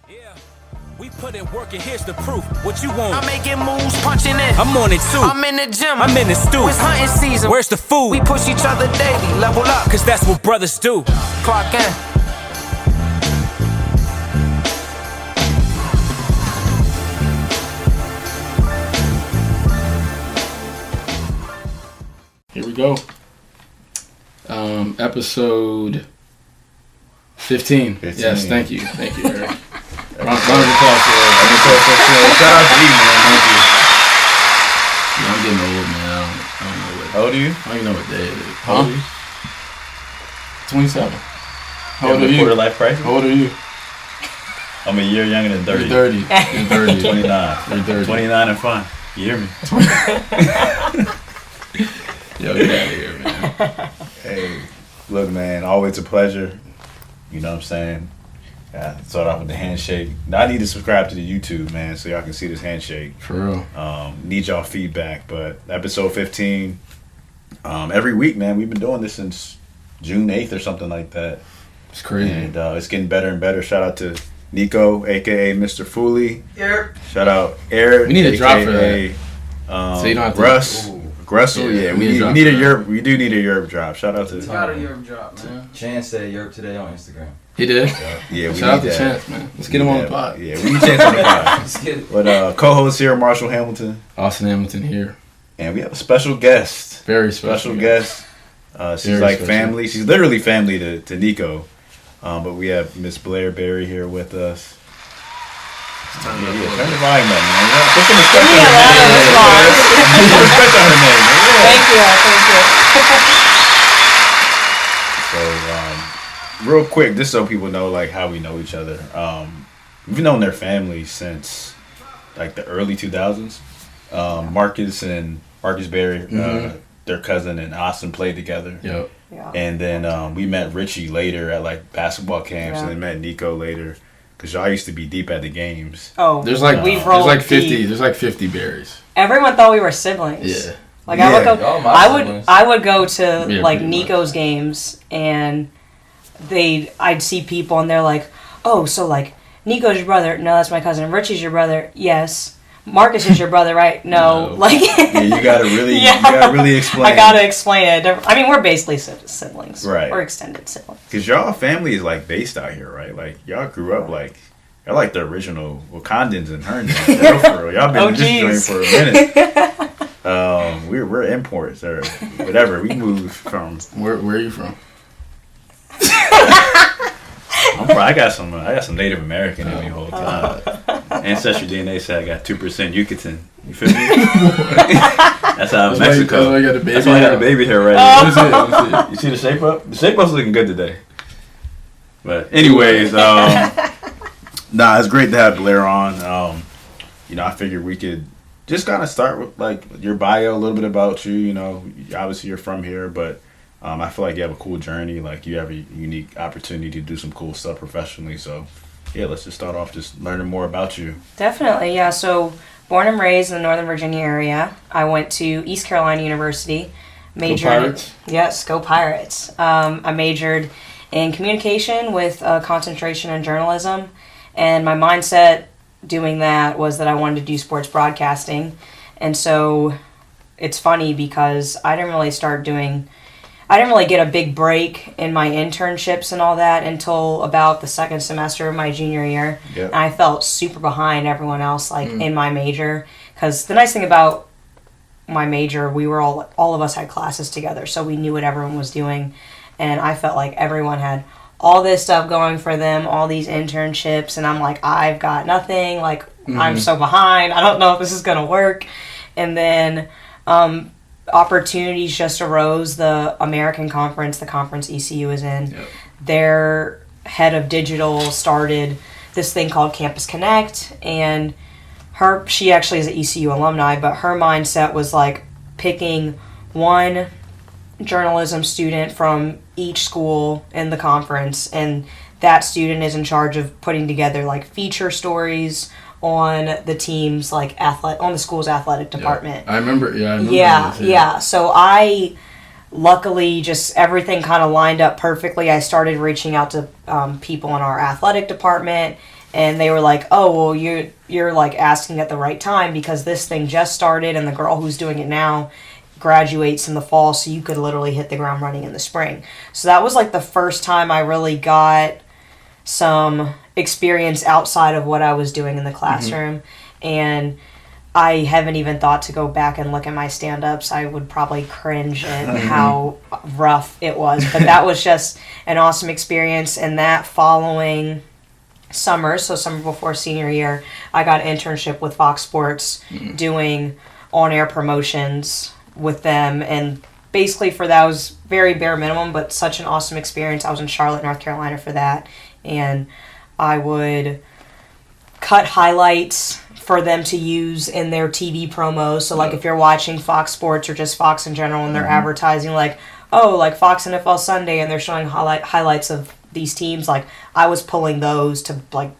Yeah. We put in work and here's the proof. What you want? I'm making moves, punching in. I'm on it too. I'm in the gym. I'm in the stew. It's hunting season. Where's the food? We push each other daily, level up. Cause that's what brothers do. Clock in. Here we go. Episode 15. Yes, thank you. Thank you, Eric. Round of applause for Eric. Shout out to you, man. Thank you. Yeah, I'm getting old, man. I don't know what. How old are you? I don't even know what day it is. How old are you? 27. How old are you? Quarter life crisis? How old are you? I'm a year younger than 30. You're 30. You're 30. 29. You're 30. 29 and fine. You hear me? Yo, get out of here, man. Hey, look, man, always a pleasure. You know what I'm saying? Start off with the handshake. Now, I need to subscribe to the YouTube, man, so y'all can see this handshake. For real. Need y'all feedback, but episode 15, every week, man, we've been doing this since June 8th or something like that. It's crazy. And it's getting better and better. Shout out to Nico, a.k.a. Mr. Fooley. Yep. Shout out Eric. We need a drop for that. So you don't have to. Russ. Gressel, Yeah, we need a Europe. We do need a Europe drop. Shout out to. Got a Europe drop, man. Chance said Europe today on Instagram. He did? Yeah, we Shout out need to that. Chance, man. Let's get him on the pod. Yeah, we need Chance on the pod. Let's get it. But co-host here, Marshall Hamilton, Austin Hamilton here. and we have a special guest. Very special. Guest. She's Very like special. family. She's literally family to Nico. But we have Miss Blair Berry here with us. Turn the volume up, man. Put some respect on her name. Put some respect on her name, man. Yeah. Thank you. So, real quick, just so people know, like, how we know each other. We've known their family since, like, the early 2000s. Marcus Berry, their cousin, and Austin played together. Yep. Yeah. And then we met Richie later at, like, basketball camps, and then met Nico later. Because y'all used to be deep at the games. Oh, There's like we've there's rolled like 50 deep. there's like 50 berries. Everyone thought we were siblings. Yeah. Like Yeah. I would go. Y'all my siblings. I would go to Yeah, like pretty Nico's games, and I'd see people, and they're like, "Oh, so like Nico's your brother? No, that's my cousin. Richie's your brother? Yes. Marcus is your brother, right? No. No. Like Yeah, you gotta really, Yeah. you gotta really explain. I gotta explain it. I mean, we're basically siblings, Right. We're extended siblings. Because y'all family is, like, based out here, right? Like, y'all grew up, like, y'all like the original Wakandans and Herndons. For real. Y'all been Oh, in this joint geez. for a minute. We're imports or whatever. We moved from. Where are you from? I got some Native American in me the whole time. Ancestry DNA said I got 2% Yucatan. You feel me? That's how That's Mexico. why you got the baby That's why I got hair. a baby hair right Oh. here. Let's see it. You see the shape up? The shape up's looking good today. But anyways, nah, it's great to have Blair on. I figured we could just kind of start with, like, your bio, a little bit about you. You know, obviously you're from here, but I feel like you have a cool journey. Like, you have a unique opportunity to do some cool stuff professionally. So, yeah, let's just start off just learning more about you. Definitely, yeah. So, born and raised in the Northern Virginia area. I went to East Carolina University. Majored. Go Pirates. Yes, go Pirates. I majored in communication with a concentration in journalism, and my mindset doing that was that I wanted to do sports broadcasting. And so, it's funny because I didn't really get a big break in my internships and all that until about the second semester of my junior year. Yep. And I felt super behind everyone else, like, in my major. Because the nice thing about my major, we were all of us had classes together, so we knew what everyone was doing. And I felt like everyone had all this stuff going for them, all these internships, and I'm like, I've got nothing. Like, I'm so behind. I don't know if this is going to work. And then opportunities just arose. The American conference, the conference ECU is in, their head of digital started this thing called Campus Connect, and she actually is an ECU alumni, but her mindset was like picking one journalism student from each school in the conference, and that student is in charge of putting together like feature stories on the team's like on the school's athletic department. I remember. Yeah. I remember this, Yeah. So I luckily just everything kind of lined up perfectly. I started reaching out to people in our athletic department, And they were like, oh, well, you're like asking at the right time because this thing just started and the girl who's doing it now graduates in the fall, so you could literally hit the ground running in the spring. So that was like the first time I really got some experience outside of what I was doing in the classroom. And I haven't even thought to go back and look at my stand-ups. I would probably cringe at how rough it was. But that was just an awesome experience. And that following summer, so summer before senior year, I got an internship with Fox Sports doing on-air promotions with them. And basically for that, was very bare minimum, but such an awesome experience. I was in Charlotte, North Carolina for that. And I would cut highlights for them to use in their TV promos. So, like, if you're watching Fox Sports or just Fox in general and they're advertising, like, oh, like Fox NFL Sunday, and they're showing highlights of these teams, like, I was pulling those to, like,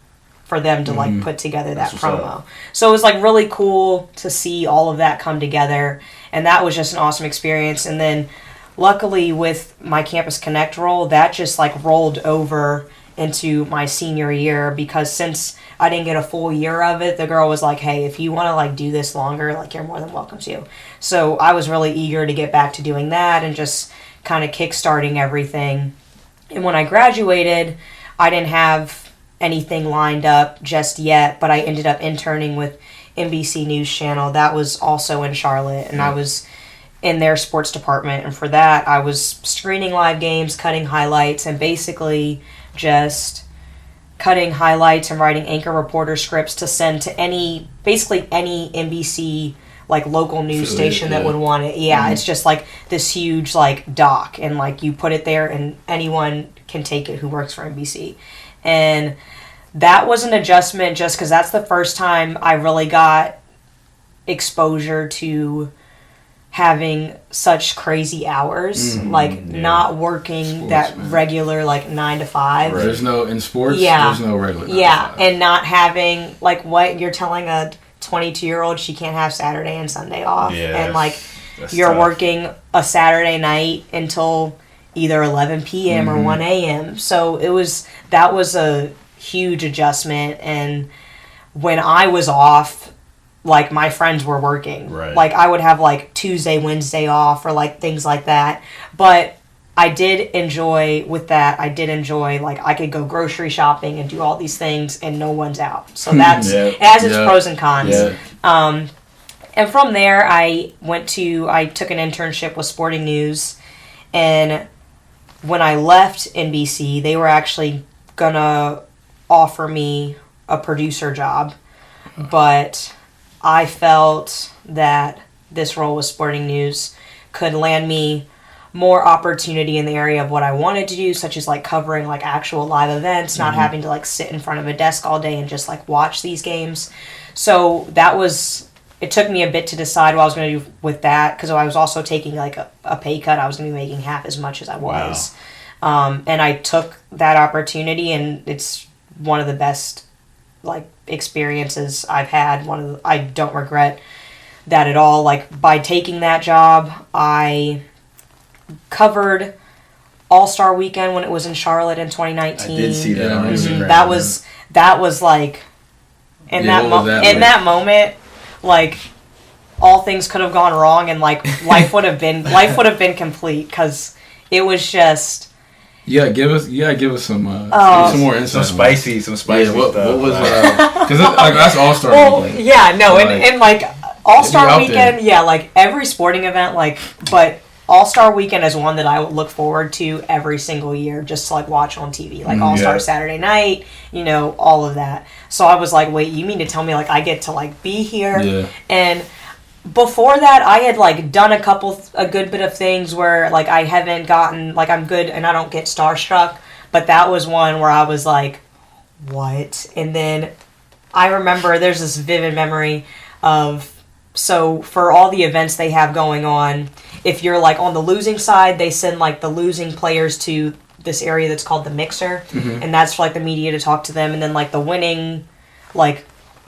for them to, like, put together that promo. So it was, like, really cool to see all of that come together, and that was just an awesome experience. And then, luckily, with my Campus Connect role, that just, like, rolled over into my senior year, because since I didn't get a full year of it, the girl was like, hey, if you want to like do this longer, like you're more than welcome to. So I was really eager to get back to doing that and just kind of kickstarting everything. And when I graduated, I didn't have anything lined up just yet, but I ended up interning with NBC News Channel. That was also in Charlotte, and I was in their sports department. And for that, I was screening live games, cutting highlights, and basically just cutting highlights and writing anchor reporter scripts to send to basically any NBC like local news station that would want it. Yeah, it's just like this huge like doc, and like you put it there and anyone can take it who works for NBC. And that was an adjustment just because that's the first time I really got exposure to having such crazy hours, not working sports, that regular like 9 to 5. Right. There's no in sports. There's no regular 9 to 5. And not having like what you're telling a 22-year-old she can't have Saturday and Sunday off, and like you're tough. Working a Saturday night until either 11 p.m. or 1 a.m. So that was a huge adjustment. And when I was off, like my friends were working. Right. Like I would have like Tuesday, Wednesday off or like things like that. But I did enjoy like I could go grocery shopping and do all these things and no one's out. So that's it has its pros and cons. Yeah. And from there I took an internship with Sporting News, and when I left NBC, they were actually gonna offer me a producer job, but I felt that this role with Sporting News could land me more opportunity in the area of what I wanted to do, such as like covering like actual live events, not having to like sit in front of a desk all day and just like watch these games. So it took me a bit to decide what I was going to do with that, because I was also taking like a pay cut. I was going to be making half as much as I was. Wow. And I took that opportunity, and it's one of the best like experiences I've had. I don't regret that at all. Like by taking that job, I covered All-Star Weekend when it was in Charlotte in 2019. I did see that on Instagram. That was like in that moment, like all things could have gone wrong, and like life would have been complete, because it was just. Give us some more insight. Some spicy stuff. What was because like that's All-Star Weekend. Yeah, no, and like All-Star Weekend, like every sporting event, like, but All-Star Weekend is one that I look forward to every single year, just to like watch on TV, like All-Star Saturday night, all of that. So I was like, wait, you mean to tell me like I get to like be here? Yeah. And before that, I had like done a good bit of things where like I haven't gotten, like I'm good and I don't get starstruck, but that was one where I was like, what? And then I remember there's this vivid memory of, so for all the events they have going on, if you're like on the losing side, they send like the losing players to this area that's called the mixer, and that's for like the media to talk to them, and then like the winning like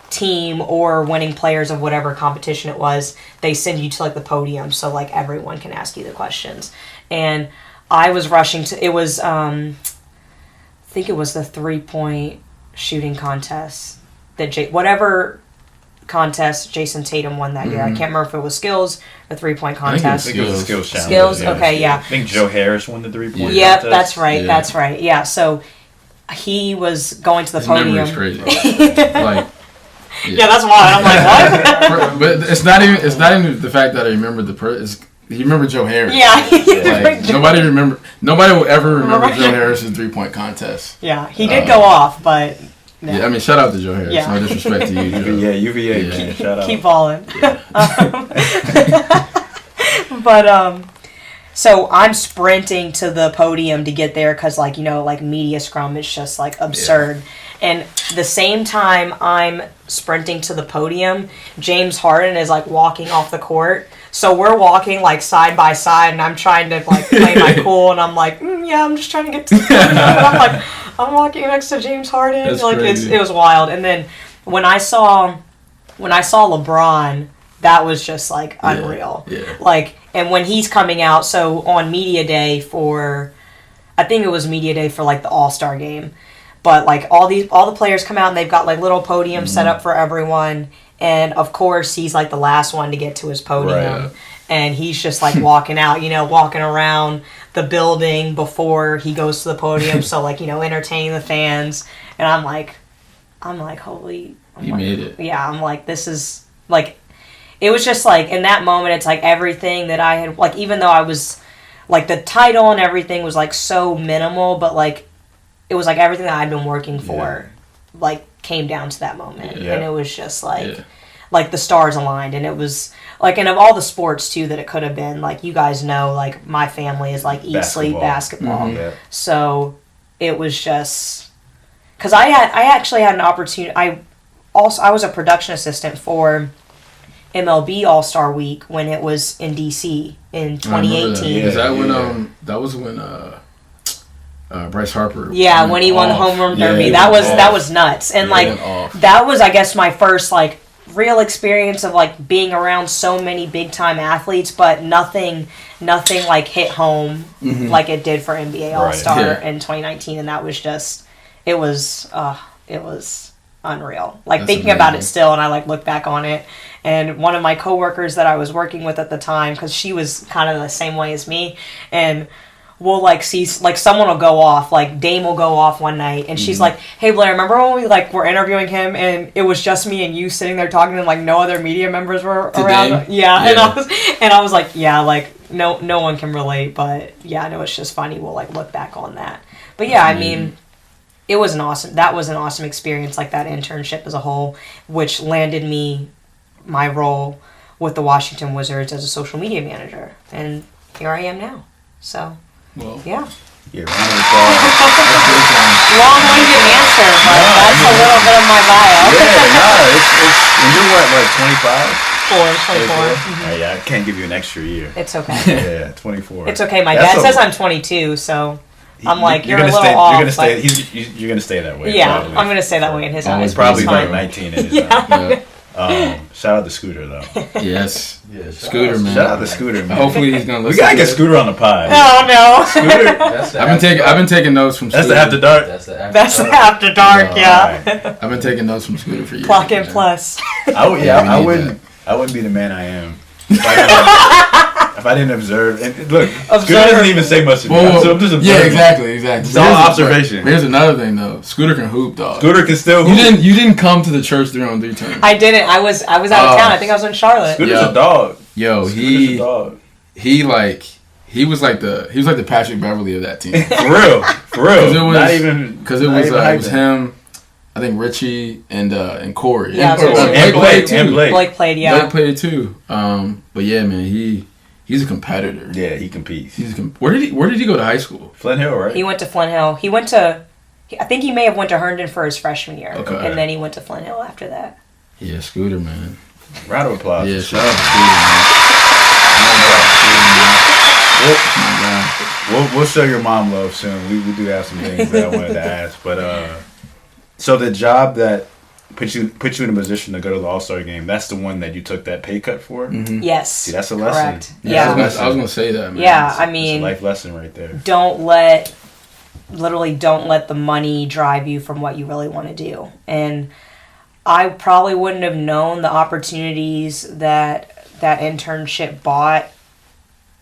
team or winning players of whatever competition it was, they send you to like the podium so like everyone can ask you the questions. And I was rushing to, it was I think it was the 3-point shooting contests that whatever contest Jason Tatum won that year. I can't remember if it was skills or 3-point I contest. think it was a skills challenge. Skills? Okay, yeah. I think Joe Harris won the 3-point Yep, contest. that's right. Yeah. That's right. Yeah, so he was going to the His podium. memory's crazy. Like, Yeah, that's why I'm like, what? but it's not even the fact that I remember the person. He remembered Joe Harris. Yeah. Like, nobody will ever remember Joe Harris's 3-point contest. Yeah, he did go off, but no. Yeah, I mean, shout out to Joe Harris. Yeah. No disrespect to you, Joe. Yeah, UVA, Yeah. man. Shout out. keep balling. But so I'm sprinting to the podium to get there because, like, like media scrum is just like absurd. And the same time I'm sprinting to the podium, James Harden is like walking off the court. So we're walking like side by side, and I'm trying to like play my cool, and I'm like, yeah, I'm just trying to get to the podium. And I'm like, I'm walking next to James Harden. That's like crazy. it was wild. And then when I saw LeBron, that was just like unreal. Yeah. Like, and when he's coming out, so on media day for, I think it was media day for like the All-Star game, but like all the players come out and they've got like little podiums set up for everyone, and of course he's like the last one to get to his podium. Right. And he's just like walking out, walking around the building before he goes to the podium, so like entertaining the fans. And I'm like holy, You made it. yeah, I'm like, this is like, it was just like in that moment, it's like everything that I had, like, even though I was like the title and everything was like so minimal, but like it was like everything that I'd been working for like came down to that moment. Yeah. And it was just like like the stars aligned. And it was like, and of all the sports too that it could have been, like, you guys know, like my family is like eat, sleep, basketball. Yeah. So it was just, because I actually had an opportunity. I was a production assistant for MLB All-Star Week when it was in DC in 2018. Is that when that was when Bryce Harper? Yeah, went when he won the off. home run Yeah, derby, he that went was off. nuts. And Yeah, like he went off. that was, I guess, my first like real experience of like being around so many big time athletes, but nothing like hit home like it did for NBA All Star Yeah. in 2019, and that was just it was unreal. Like That's thinking about it amazing. still, and I like look back on it. And one of my coworkers that I was working with at the time, because she was kind of the same way as me, and we'll like see like someone will go off, like Dame will go off one night, and she's like, "Hey Blair, remember when we like were interviewing him and it was just me and you sitting there talking and like no other media members were around?" Dame? Yeah, Yeah. And I was like, yeah, like no one can relate, but yeah, I know it's just funny. We'll like look back on that, but yeah, I mean, that was an awesome experience, like that internship as a whole, which landed me my role with the Washington Wizards as a social media manager, and here I am now. So. Well, Yeah. Yeah, round of applause. Long-winded answer, but that's a little bit of my bio. It's and you're what, like 25? 24. Yeah, I can't give you an extra year. It's okay. Yeah, 24. It's okay. My That's dad a- says I'm 22, so I'm like, you're a gonna little stay, off. You're gonna stay. but- You're gonna stay that way. yeah, probably. I'm going to stay that way in his Always eyes. Probably It's like fine. 19 in his yeah. Shout out to Scooter though. Yes. Yeah, Scooter, man. Shout out to Scooter, man. Hopefully he's gonna listen. We gotta to get this. Scooter on the pod. Oh, no. Scooter. That's the I've been taking notes from That's Scooter. the after dark. That's the That's after dark, yeah. Alright. I've been taking notes from Scooter for years. Clock in man. plus. I would. Yeah, we I need wouldn't. I wouldn't be the man I am if I didn't observe. And look, Scooter Observe. doesn't even say much to me. Well, So I'm just yeah, observing. exactly. It's all observation. Here's another thing though. Scooter can hoop, dog. Scooter can still. You hoop. didn't come to the church 3-on-3 tournament. I didn't. I was out of town. I think I was in Charlotte. Scooter's Yeah. a dog. Yo, Scooter's a dog. he was like the Patrick Beverly of that team. For real. For real. It was, not even. Because it not was even it was hyping. him, I think Richie and Corey. Yeah, I was gonna say- And Blake. too. And Blake. Blake played, yeah. Blake played too. But yeah, man, he's a competitor. Yeah, he competes. Where did he go to high school? Flint Hill, right? He went to Flint Hill. He went to, I think he may have went to Herndon for his freshman year. Okay. And then he went to Flint Hill after that. Yeah, Scooter, man. Round of applause. Yeah, shout out to Scooter, man. We'll show your mom love soon. We do have some things that I wanted to ask, but so the job that put you in a position to go to the All-Star game, that's the one that you took that pay cut for. Yes. See, that's a lesson. Correct. Yeah, Yeah. I was gonna say that, man. Yeah, I It's a mean, life lesson right there. don't let literally don't let the money drive you from what you really want to do. And I probably wouldn't have known the opportunities that internship brought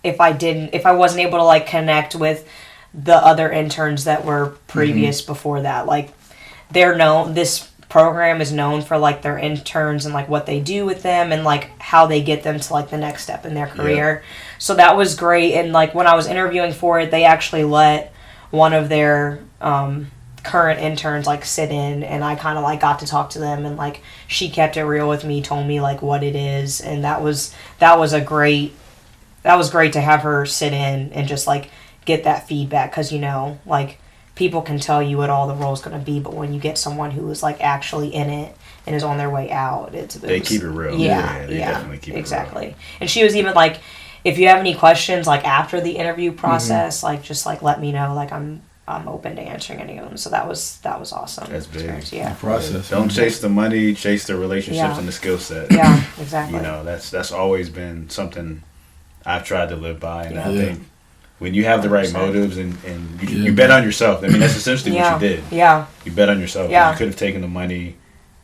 if I wasn't able to like connect with the other interns that were previous before that. Like this program is known for like their interns and like what they do with them and like how they get them to like the next step in their career. So that was great. And like when I was interviewing for it, they actually let one of their current interns like sit in, and I kind of like got to talk to them, and like she kept it real with me, told me like what it is, and that was great to have her sit in and just like get that feedback, because like people can tell you what all the role's going to be, but when you get someone who is like actually in it and is on their way out, they keep it real. They definitely keep it real. And she was even like, if you have any questions like after the interview process, like just like let me know, like I'm open to answering any of them. So that was awesome. That's big. Yeah. Process. Don't chase the money, chase the relationships and the skill set. Yeah, exactly. That's always been something I've tried to live by, and I think when you have the right 100%. Motives and you bet on yourself. I mean, that's essentially what you did. Yeah. You bet on yourself. Yeah. You could have taken the money,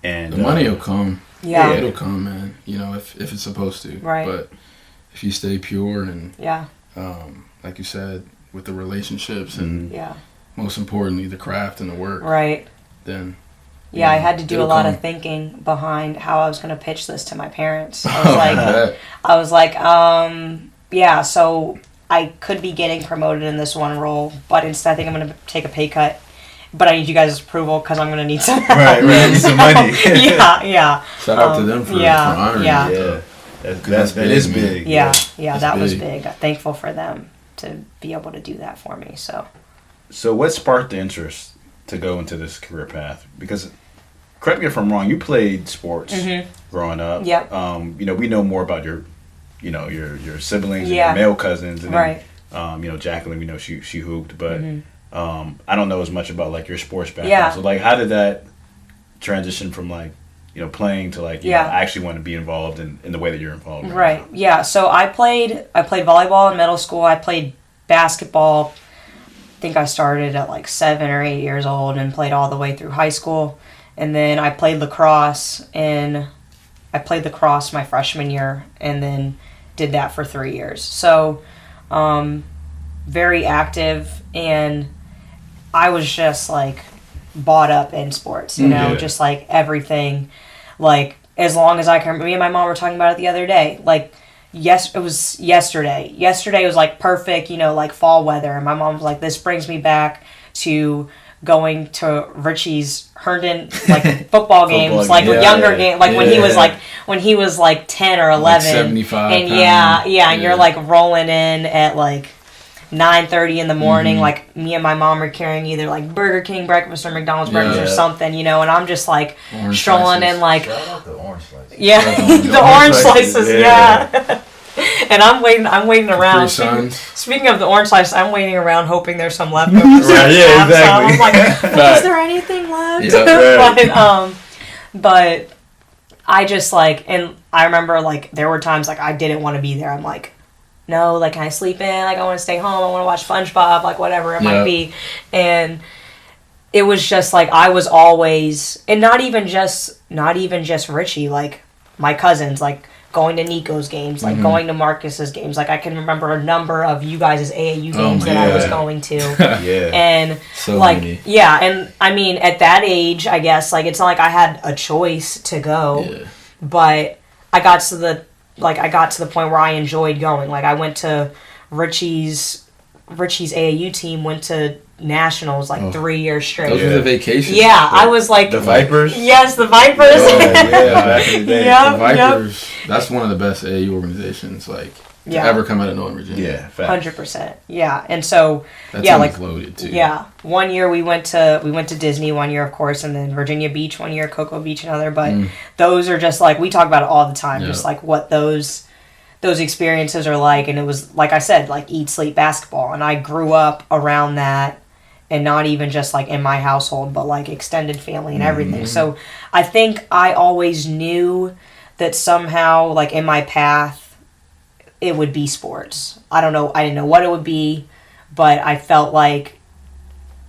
and the money will come. Yeah. It'll come, man. If it's supposed to. Right. But if you stay pure and like you said, with the relationships and most importantly the craft and the work, right? Then I had to do a lot of thinking behind how I was going to pitch this to my parents. I was like, so I could be getting promoted in this one role, but instead I think I'm going to take a pay cut. But I need you guys' approval because I'm going to need some. Right, need some money. Yeah. Shout out to them for honoring. Yeah. That is big. Yeah, that was big. I'm thankful for them to be able to do that for me. So what sparked the interest to go into this career path? Because, correct me if I'm wrong, you played sports growing up. Yep. We know more about your siblings and your male cousins, and right. Then, Jacqueline, we know she hooped, but I don't know as much about like your sports background. Yeah. So like, how did that transition from like playing to like I actually want to be involved in the way that you're involved? Right. Yeah. So I played volleyball in middle school. I played basketball. I think I started at like 7 or 8 years old and played all the way through high school. And then I played lacrosse my freshman year and then did that for 3 years. So very active, and I was just like bought up in sports, just like everything. Like as long as I can, me and my mom were talking about it the other day. Like it was yesterday. Yesterday was like perfect, like fall weather. And my mom was like, this brings me back to going to Richie's Herndon like football games, like younger game, like when he was like 10 or 11, like 75 and pounds. and you're like rolling in at like 9:30 in the morning, like me and my mom are carrying either like Burger King breakfast or McDonald's breakfast or something, and I'm just like orange strolling slices. in like Shout out the orange slices. the orange slices, and I'm waiting around. Speaking of the orange slices, I'm waiting around hoping there's some leftovers. Right, yeah, exactly. So I'm like, is there anything left? Yeah, but I just like, and I remember like there were times like I didn't want to be there. I'm like, no, like can I sleep in? Like I want to stay home. I want to watch SpongeBob. Like whatever it might be. And it was just like I was always, and not even just Richie, like my cousins, like going to Nico's games, like going to Marcus's games. Like I can remember a number of you guys' AAU games that I was going to. And so like many. and I mean at that age, I guess like it's not like I had a choice to go, but I got to the point where I enjoyed going. Like I went to Richie's AAU team went to nationals like 3 years straight. Those were the vacations. Yeah, I was like the Vipers. Yes, the Vipers. Back in the day. The Vipers. That's one of the best AAU organizations like to ever come out of Northern Virginia. Yeah, facts. 100%. Yeah, and so that team was loaded too. Yeah, 1 year we went to Disney 1 year, of course, and then Virginia Beach 1 year, Cocoa Beach another. But those are just like we talk about it all the time, just like what those experiences are like. And it was like I said, like eat, sleep, basketball, and I grew up around that. And not even just like in my household, but like extended family and everything. So I think I always knew that somehow, like in my path, it would be sports. I don't know. I didn't know what it would be, but I felt like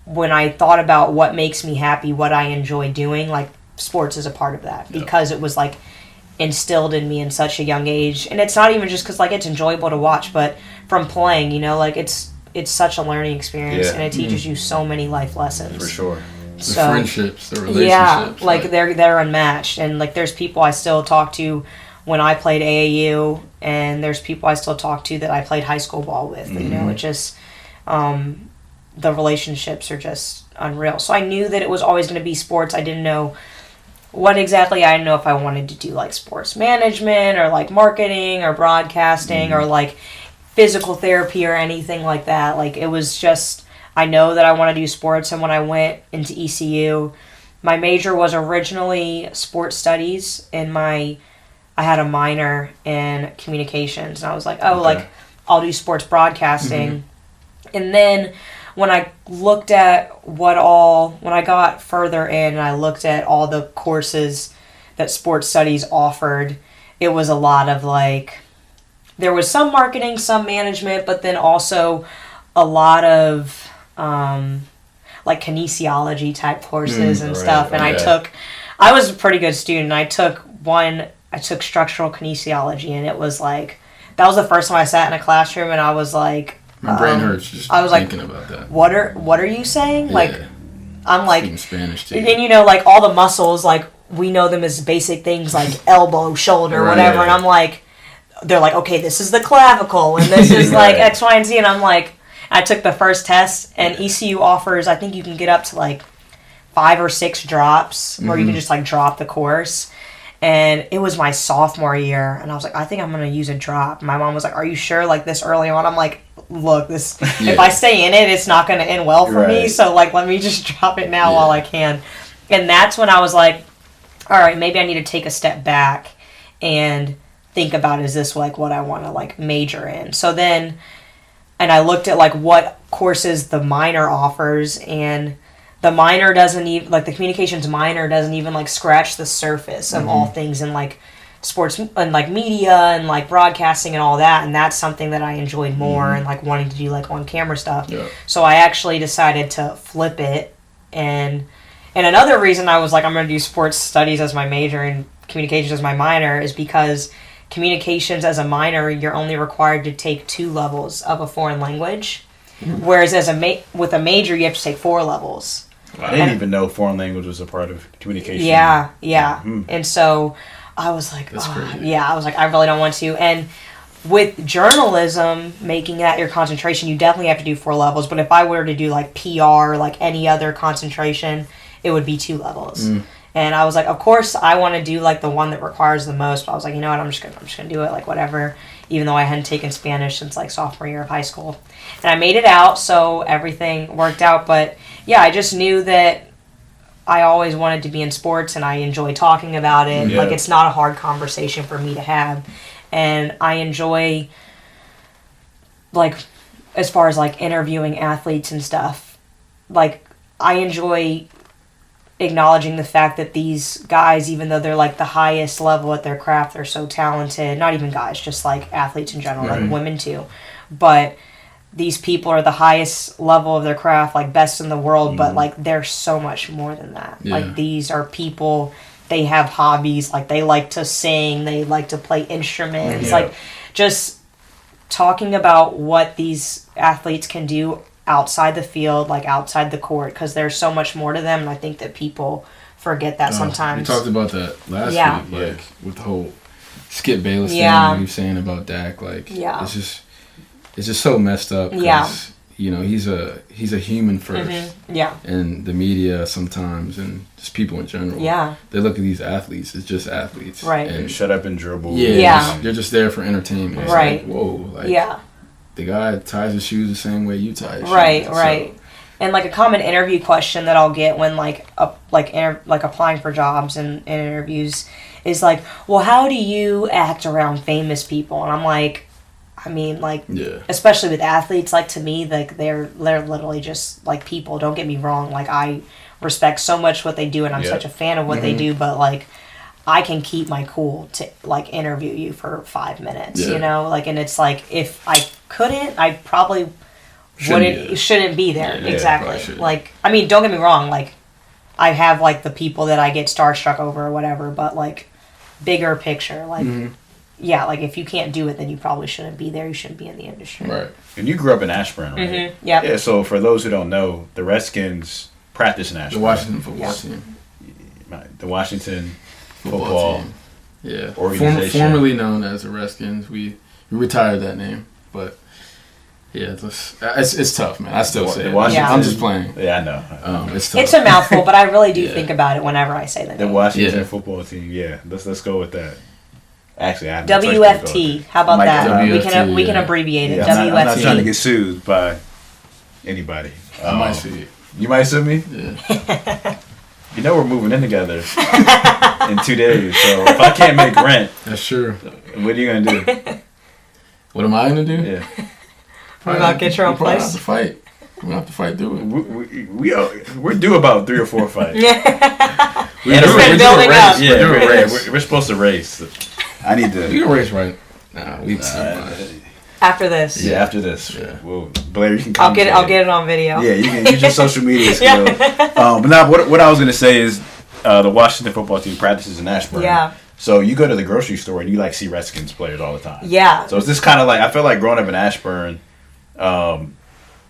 when I thought about what makes me happy, what I enjoy doing, like sports is a part of that because it was like instilled in me in such a young age. And it's not even just because like it's enjoyable to watch, but from playing, you know, like it's such a learning experience and it teaches you so many life lessons. For sure. The friendships, the relationships. Yeah, like they're unmatched. And like there's people I still talk to when I played AAU, and there's people I still talk to that I played high school ball with. You know, it just the relationships are just unreal. So I knew that it was always going to be sports. I didn't know what exactly. I didn't know if I wanted to do like sports management or like marketing or broadcasting or like physical therapy or anything like that. Like it was just, I know that I want to do sports. And when I went into ECU, my major was originally sports studies, and I had a minor in communications, and I was like, like I'll do sports broadcasting. And then when I looked at when I got further in and I looked at all the courses that sports studies offered, it was a lot of like, there was some marketing, some management, but then also a lot of like kinesiology type courses and stuff. And I was a pretty good student. I took structural kinesiology, and it was like, that was the first time I sat in a classroom and I was like, my brain hurts just thinking about that. What are you saying? Yeah. Like, I'm like, speaking Spanish too. And you know, like all the muscles, like we know them as basic things like elbow, shoulder, whatever. And I'm like, they're like, okay, this is the clavicle, and this is like X, Y, and Z. And I'm like, I took the first test, and ECU offers, I think you can get up to like 5 or 6 drops, or you can just like drop the course. And it was my sophomore year, and I was like, I think I'm going to use a drop. My mom was like, are you sure, like, this early on? I'm like, look, this if I stay in it, it's not going to end well for me, so, like, let me just drop it now while I can. And that's when I was like, all right, maybe I need to take a step back and think about, is this, like, what I want to, like, major in? So then, and I looked at, like, what courses the minor offers, and the minor doesn't even, like, the communications minor doesn't even, like, scratch the surface of all things in, like, sports and, like, media and, like, broadcasting and all that. And that's something that I enjoyed more and, like, wanting to do, like, on-camera stuff. Yeah. So I actually decided to flip it. And another reason I was like, I'm going to do sports studies as my major and communications as my minor is because communications as a minor, you're only required to take 2 levels of a foreign language. Whereas as with a major, you have to take 4 levels. I didn't even know foreign language was a part of communication. Yeah. And so I was like, I was like, I really don't want to. And with journalism, making that your concentration, you definitely have to do 4 levels. But if I were to do like PR, like any other concentration, it would be 2 levels. And I was like, of course, I want to do like the one that requires the most. But I was like, you know what, I'm just gonna do it, like whatever. Even though I hadn't taken Spanish since like sophomore year of high school, and I made it out, so everything worked out. But yeah, I just knew that I always wanted to be in sports, and I enjoy talking about it. Yeah. Like it's not a hard conversation for me to have, and I enjoy, like, as far as like interviewing athletes and stuff, like I enjoy acknowledging the fact that these guys, even though they're like the highest level at their craft, they're so talented. Not even guys, just like athletes in general, like women too. But these people are the highest level of their craft, like best in the world, but like they're so much more than that. Yeah. Like these are people, they have hobbies, like they like to sing, they like to play instruments, like just talking about what these athletes can do outside the field, like outside the court, because there's so much more to them, and I think that people forget that sometimes. We talked about that last week, like with the whole Skip Bayless thing, what he was saying about Dak, like it's just so messed up. You know, he's a human first. And the media sometimes, and just people in general, they look at these athletes as just athletes, right? And shut up and dribble. They're just there for entertainment, right? Like, whoa, like the guy ties his shoes the same way you tie your shoes. Right. And like a common interview question that I'll get when like applying for jobs and interviews is like, well, how do you act around famous people? And I'm like, I mean, like, especially with athletes, like to me, like they're literally just like people. Don't get me wrong. Like I respect so much what they do, and I'm such a fan of what they do. But like, I can keep my cool to like interview you for 5 minutes, you know, like, and it's like if I couldn't, I probably shouldn't be there. Yeah, exactly. Like, I mean, don't get me wrong. Like, I have like the people that I get starstruck over or whatever, but like bigger picture, like yeah, like if you can't do it, then you probably shouldn't be there. You shouldn't be in the industry. Right. And you grew up in Ashburn, right? Mm-hmm. Yep. Yeah. So for those who don't know, the Redskins practice in Ashburn. The Washington football team. The Washington football team. Yeah. organization. Formerly known as the Redskins. We retired that name, but yeah, it's tough, man. I still say it. I'm just playing. Yeah, I know. It's tough. It's a mouthful, but I really do think about it whenever I say the name. The Washington football team. Yeah, let's go with that. Actually, I have WFT. How about that? WFT, we can abbreviate it. Yeah, WFT. I'm not trying to get sued by anybody. I might sue you. You might sue me? Yeah. You know we're moving in together in 2 days, so if I can't make rent, that's true. What are you gonna do? What am I gonna do? Yeah. We're about to get your own place. Have to fight. We're gonna have to fight through it. We're due about 3 or 4 fights. Yeah. We're building up. Yeah, we're supposed to race. I need to. You can race right now. After this. Yeah, after this. Yeah. Well, Blair, you can. I'll get it on video. Yeah, you can use your social media skills. But now, what I was gonna say is, the Washington football team practices in Ashburn. Yeah. So you go to the grocery store and you like see Redskins players all the time. Yeah. So it's this kind of like, I feel like growing up in Ashburn. I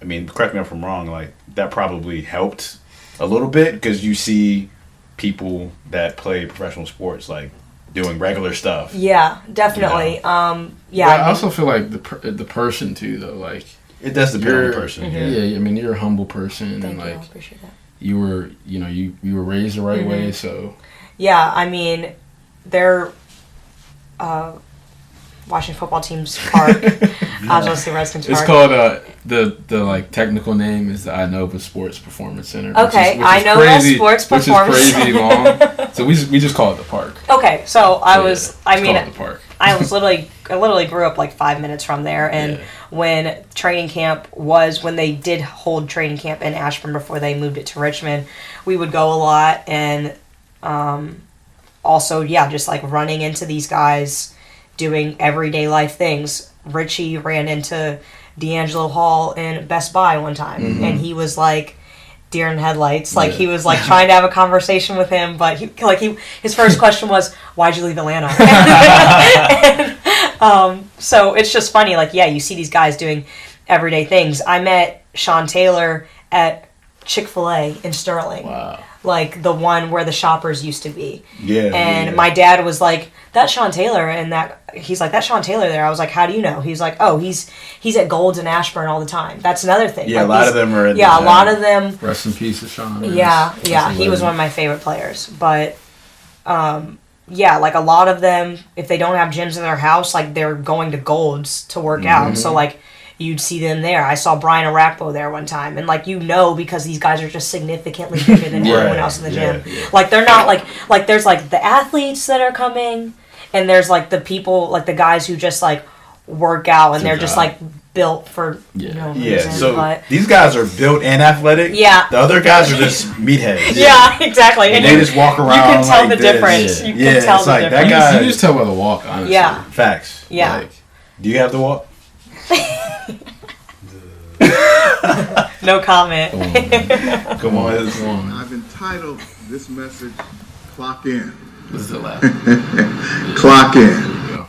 mean, correct me if I'm wrong. Like that probably helped a little bit because you see people that play professional sports like doing regular stuff. Yeah, definitely. Yeah. I also feel like the person too, though. Like it does depend on the person. Mm-hmm. Yeah, I mean, you're a humble person, and like I appreciate that. You were, you were raised the right way, so. Yeah, I mean, their Washington football team's park. I was going to say Redskins Park. It's called the like technical name is the Inova Sports Performance Center. Okay, Inova Sports Performance Center. Which is crazy long. So we just call it the park. Okay, so I call it the park. I literally grew up like 5 minutes from there, and when training camp was, when they did hold training camp in Ashburn before they moved it to Richmond, we would go a lot, and also, just like running into these guys doing everyday life things. Richie ran into D'Angelo Hall in Best Buy one time, and he was like deer in headlights. Like he was like trying to have a conversation with him, but his first question was, "Why'd you leave Atlanta?" So it's just funny. Like you see these guys doing everyday things. I met Sean Taylor at Chick-fil-A in Sterling. Wow. Like the one where the Shoppers used to be. Yeah. And my dad was like, "That's Sean Taylor," and he's like, "That's Sean Taylor there." I was like, "How do you know?" He's like, "Oh, he's at Gold's in Ashburn all the time." That's another thing. Yeah, like, a lot of them are. A lot of them. Rest in peace, Sean. Yeah, he was one of my favorite players. But, like a lot of them, if they don't have gyms in their house, like they're going to Gold's to work out. So like, you'd see them there. I saw Brian Arakpo there one time, and because these guys are just significantly bigger than everyone else in the gym. Yeah. Like they're not like there's like the athletes that are coming, and there's like the people, like the guys who just like work out, and they're just like built for reason. So these guys are built and athletic. Yeah. The other guys are just meatheads. Yeah, exactly. And they just walk around. You can tell like the this. difference. Yeah. You can tell it's the like difference. that guy. You just tell by the walk, honestly. Yeah. Facts. Yeah. Like, do you have the walk? No comment. Come on. I've entitled this message, Clock In. This is the last. Clock In. There we go.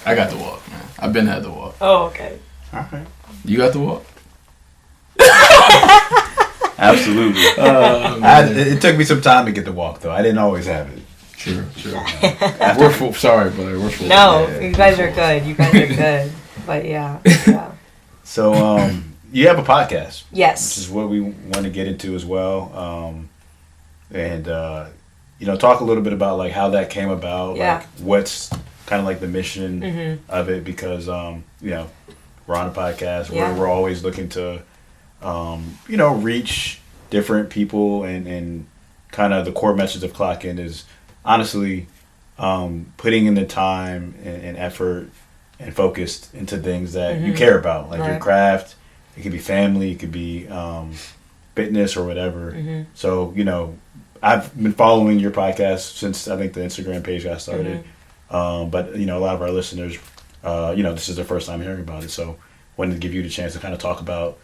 I got the walk, man. I've been had the walk. Oh, okay. All right. You got the walk? Absolutely. It took me some time to get the walk, though. I didn't always have it. True. We're full. Sorry, but we're full. No, you guys are good. You guys are good. But yeah. So, you have a podcast. Yes. Which is what we want to get into as well. And talk a little bit about like how that came about. Yeah. Like what's kind of like the mission of it, because we're on a podcast where we're always looking to reach different people, and kind of the core message of Clock In is honestly putting in the time and effort and focused into things that you care about, like your craft. It could be family, it could be fitness or whatever. So, I've been following your podcast since I think the Instagram page got started. But, a lot of our listeners, this is their first time hearing about it. So wanted to give you the chance to kind of talk about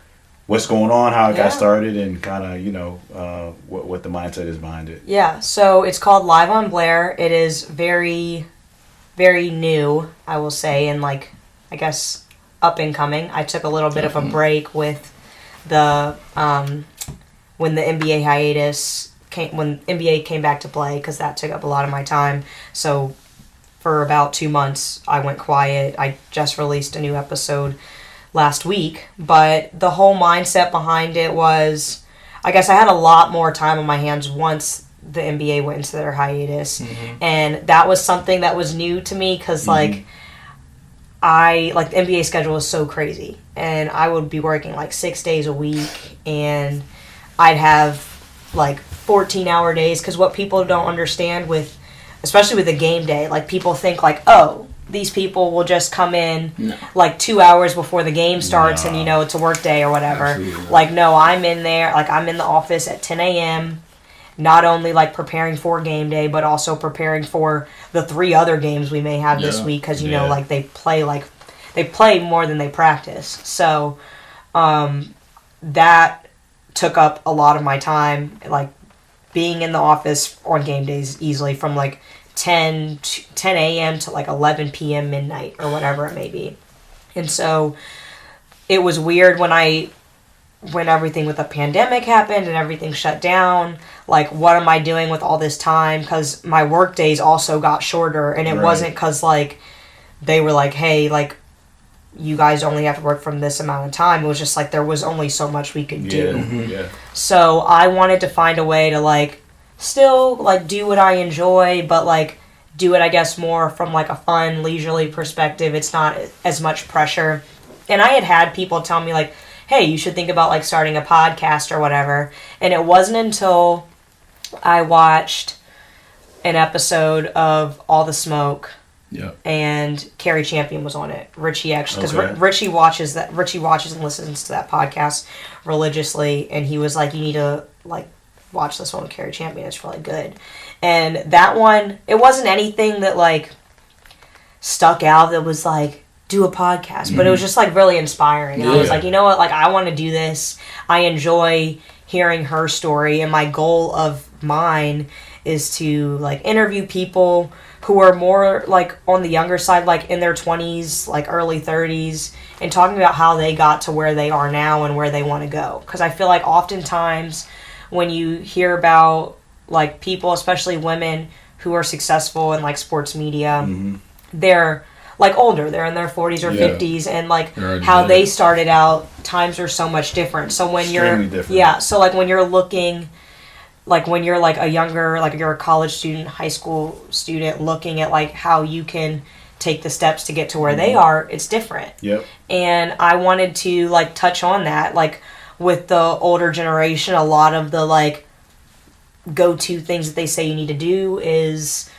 what's going on, how it got started, and kind of, what the mindset is behind it. Yeah, so it's called Live on Blair. It is very, very new, I will say, and like, I guess, up and coming. I took a little bit of a break with the, when the NBA hiatus when NBA came back to play, because that took up a lot of my time. So for about 2 months, I went quiet. I just released a new episode last week, but the whole mindset behind it was, I guess I had a lot more time on my hands once the NBA went into their hiatus, and that was something that was new to me, because the NBA schedule was so crazy, and I would be working like 6 days a week, and I'd have like 14-hour days, because what people don't understand with, especially with a game day, like people think like, oh, these people will just come in like 2 hours before the game starts and, it's a work day or whatever. Like, no, I'm in there, like I'm in the office at 10 a.m., not only like preparing for game day, but also preparing for the 3 other games we may have this week, because, like they play more than they practice. So that took up a lot of my time, like being in the office on game days easily from like 10 a.m. to like 11 p.m. midnight or whatever it may be. And so it was weird when everything with the pandemic happened and everything shut down, like what am I doing with all this time? Because my work days also got shorter, and it wasn't because like they were like, hey, like you guys only have to work from this amount of time. It was just like there was only so much we could do. So I wanted to find a way to like still like do what I enjoy, but like do it, I guess, more from like a fun, leisurely perspective. It's not as much pressure. And I had people tell me like, hey, you should think about like starting a podcast or whatever. And it wasn't until I watched an episode of All the Smoke and Carrie Champion was on it. Richie actually, because Richie watches and listens to that podcast religiously, and he was like, you need to like watch this one with Carrie Champion. It's really good. And that one, it wasn't anything that like stuck out that was like, do a podcast, but it was just like really inspiring. And I was like, you know what, like I want to do this. I enjoy hearing her story, and my goal of mine is to like interview people who are more like on the younger side, like in their 20s, like early 30s, and talking about how they got to where they are now and where they want to go. Because I feel like oftentimes when you hear about like people, especially women who are successful in like sports media, they're like older, they're in their 40s or 50s, and like how they started out, times are so much different. So when so like when you're looking, like when you're like a younger, like you're a college student, high school student, looking at like how you can take the steps to get to where they are, it's different. And I wanted to like touch on that, like with the older generation, a lot of the like go-to things that they say you need to do is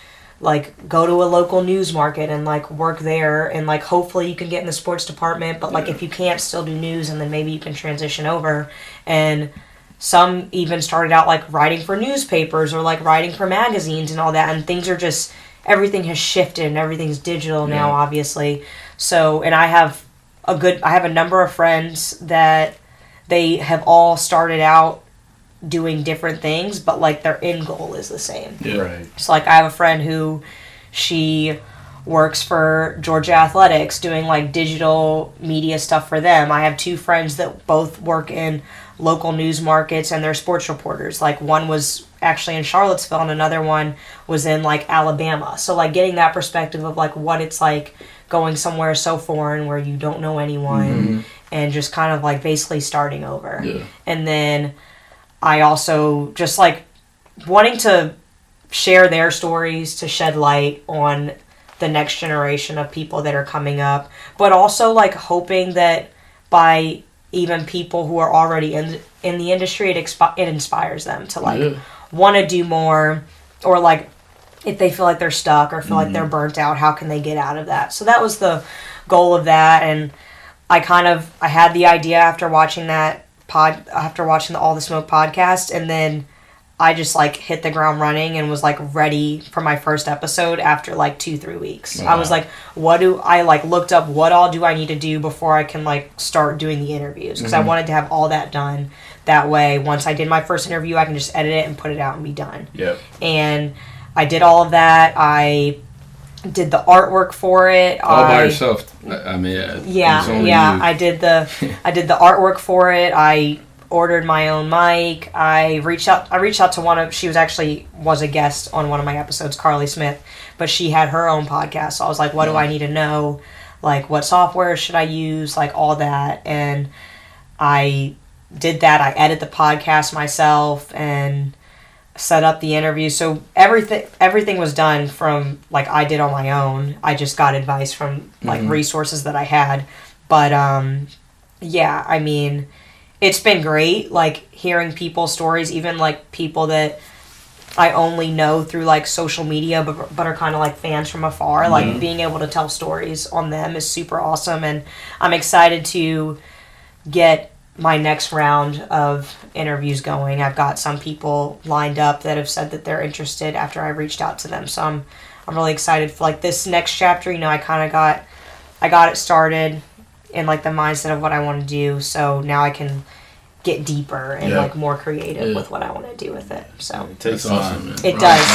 like go to a local news market and like work there, and like hopefully you can get in the sports department, but like if you can't, still do news, and then maybe you can transition over. And some even started out like writing for newspapers or like writing for magazines and all that, and things are just, everything has shifted and everything's digital now, obviously. So, and I have a number of friends that they have all started out doing different things, but like their end goal is the same. So like I have a friend who, she works for Georgia Athletics doing like digital media stuff for them. I have 2 friends that both work in local news markets, and they're sports reporters. Like one was actually in Charlottesville and another one was in like Alabama. So like getting that perspective of like what it's like going somewhere so foreign where you don't know anyone, and just kind of like basically starting over. And then I also just like wanting to share their stories to shed light on the next generation of people that are coming up, but also like hoping that by even people who are already in the industry, it inspires them to like want to do more, or like if they feel like they're stuck or feel like they're burnt out, how can they get out of that? So that was the goal of that. And I had the idea after watching the All the Smoke podcast, and then I just like hit the ground running and was like ready for my first episode after like 2-3 weeks. Wow. I was like, looked up what all do I need to do before I can like start doing the interviews, because I wanted to have all that done. That way, once I did my first interview, I can just edit it and put it out and be done. Yep. And I did all of that. I did the artwork for it. All by yourself. I mean, I did the artwork for it. I ordered my own mic. I reached out to she was a guest on one of my episodes, Carly Smith, but she had her own podcast. So I was like, what do I need to know? Like, what software should I use? Like, all that. And I did that. I edited the podcast myself and set up the interview. So everything was done from, like, I did on my own. I just got advice from, like, resources that I had. But, yeah, I mean, it's been great, like, hearing people's stories, even, like, people that I only know through, like, social media, but are kind of, like, fans from afar. Like, being able to tell stories on them is super awesome, and I'm excited to get my next round of interviews going. I've got some people lined up that have said that they're interested after I reached out to them, so I'm really excited for, like, this next chapter. You know, I got it started in, like, the mindset of what I want to do, so now I can get deeper and like more creative with what I want to do with it. So it takes awesome, man. It does.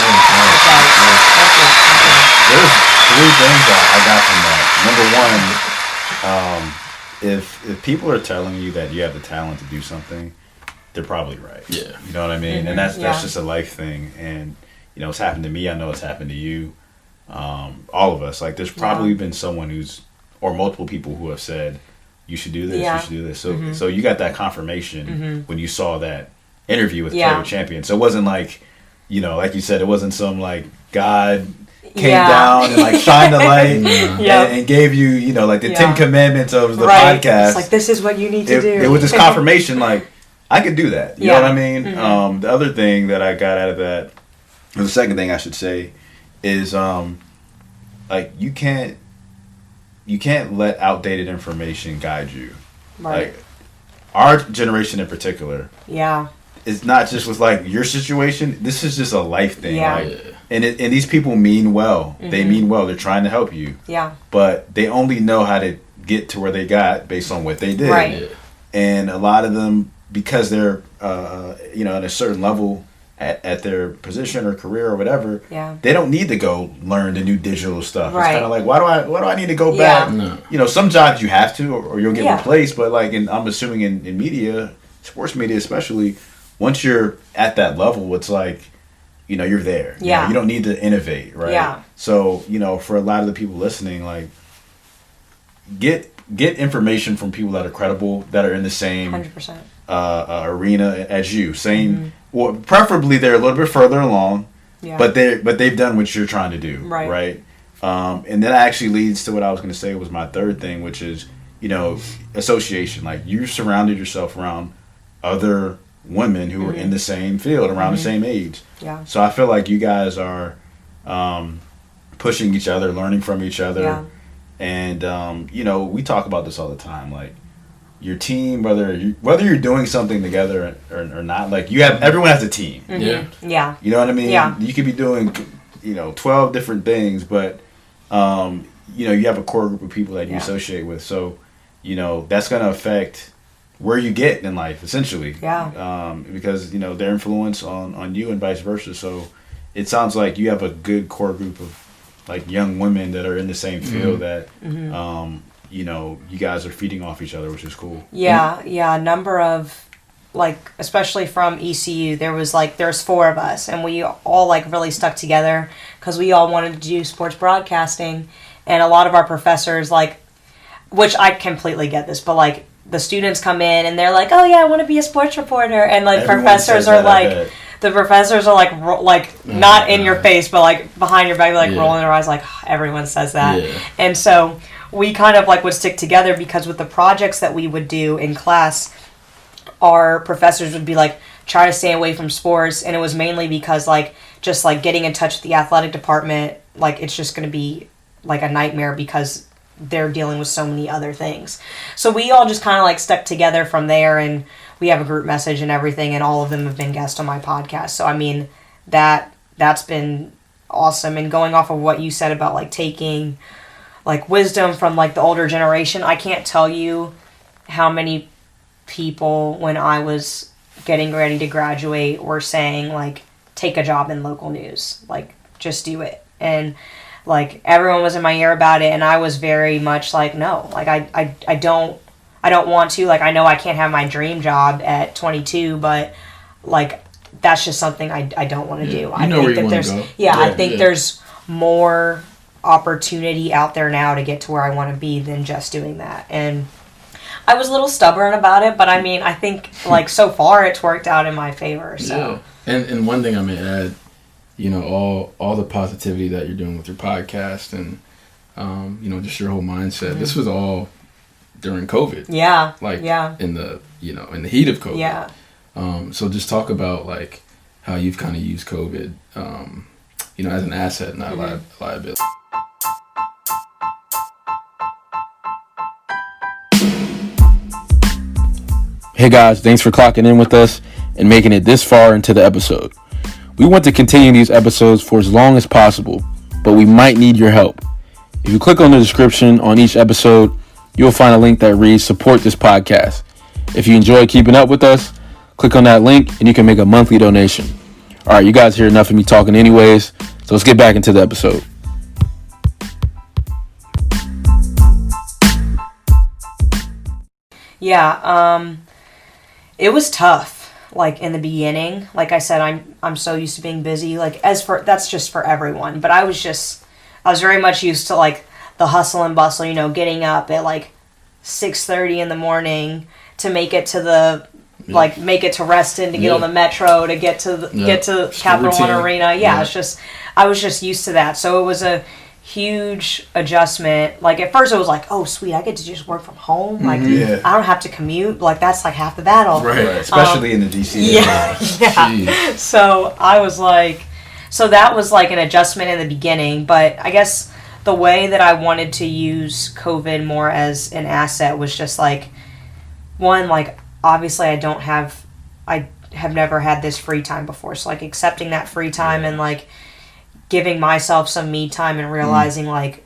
There's 3 things I got from that. Number one, if people are telling you that you have the talent to do something, they're probably right. Yeah. You know what I mean? And that's just a life thing. And you know, it's happened to me. I know it's happened to you. All of us. Like, there's probably been someone or multiple people who have said, you should do this, you should do this. So so you got that confirmation when you saw that interview with Taylor Champion. So it wasn't like, you know, like you said, it wasn't some, like, God came down and, like, shined the light and gave you, you know, like, the 10 commandments of the podcast. It's like, this is what you need to do. It was this confirmation, like, I could do that. You know what I mean? The other thing that I got out of that, or the second thing I should say, is, like, you can't let outdated information guide you. Right. Like, our generation in particular. Yeah. It's not just with, like, your situation. This is just a life thing. Yeah. Like, and these people mean well. They mean well. They're trying to help you. Yeah. But they only know how to get to where they got based on what they did. Right. And a lot of them, because they're, you know, at a certain level at their position or career or whatever, they don't need to go learn the new digital stuff. Right. It's kind of like, why do I need to go back? No. You know, some jobs you have to, or you'll get replaced. But, like, I'm assuming in media, sports media especially, once you're at that level, it's like, you know, you're there. Yeah. You know, you don't need to innovate, right? Yeah. So, you know, for a lot of the people listening, like, get information from people that are credible, that are in the same 100%. Arena as you. Same. Well, preferably they're a little bit further along, but they've done what you're trying to do, right? And that actually leads to what I was going to say was my third thing, which is, you know, association. Like, you surrounded yourself around other women who are in the same field, around the same age. Yeah. So I feel like you guys are pushing each other, learning from each other, and you know, we talk about this all the time, like, your team, whether you're doing something together or not, like, everyone has a team. Yeah. You know what I mean? Yeah. You could be doing, you know, 12 different things, but you know, you have a core group of people that you associate with. So, you know, that's going to affect where you get in life, essentially. Yeah. Because, you know, their influence on you and vice versa. So it sounds like you have a good core group of, like, young women that are in the same field that you know, you guys are feeding off each other, which is cool. Yeah, a number of, like, especially from ECU, there's 4 of us, and we all, like, really stuck together because we all wanted to do sports broadcasting, and a lot of our professors, like, which I completely get this, but, like, the students come in and they're like, oh yeah, I want to be a sports reporter, and, like, professors are like, the professors are like not in your face, but, like, behind your back, like, rolling their eyes, like, everyone says that, and so we kind of, like, would stick together because with the projects that we would do in class, our professors would be like, try to stay away from sports, and it was mainly because, like, just, like, getting in touch with the athletic department, like, it's just going to be, like, a nightmare because they're dealing with so many other things. So we all just kind of, like, stuck together from there, and we have a group message and everything, and all of them have been guests on my podcast. So, I mean, that's been awesome. And going off of what you said about, like, taking, like, wisdom from, like, the older generation, I can't tell you how many people, when I was getting ready to graduate, were saying, like, take a job in local news. Like, just do it. And, like, everyone was in my ear about it, and I was very much like, no. Like, I don't want to. Like, I know I can't have my dream job at 22, but, like, that's just something I don't want to do. I think where you want to go. I think there's more opportunity out there now to get to where I want to be than just doing that. And I was a little stubborn about it, but I mean, I think, like, so far it's worked out in my favor. So. Yeah. And one thing I may add, you know, all the positivity that you're doing with your podcast and, you know, just your whole mindset. Mm-hmm. This was all during COVID. Yeah. Like, in the heat of COVID. Yeah. So just talk about, like, how you've kind of used COVID, you know, as an asset, not liability. Hey guys, thanks for clocking in with us and making it this far into the episode. We want to continue these episodes for as long as possible, but we might need your help. If you click on the description on each episode, you'll find a link that reads support this podcast. If you enjoy keeping up with us, click on that link and you can make a monthly donation. All right, you guys hear enough of me talking anyways, so let's get back into the episode. Yeah, it was tough, like, in the beginning. Like I said, I'm so used to being busy, like, that's just for everyone. But I was very much used to, like, the hustle and bustle, you know, getting up at, like, 6:30 in the morning to make it to the, like, make it to Reston, to get on the metro, to get to Capital One Arena. I was just used to that. So it was a huge adjustment. Like, at first it was like, oh sweet, I get to just work from home. Like, I don't have to commute. Like, that's like half the battle. Right. Especially in the DC area. Yeah. So I was like, so that was like an adjustment in the beginning. But I guess the way that I wanted to use COVID more as an asset was just like, one, like, obviously I have never had this free time before. So, like, accepting that free time and, like, giving myself some me time and realizing, like,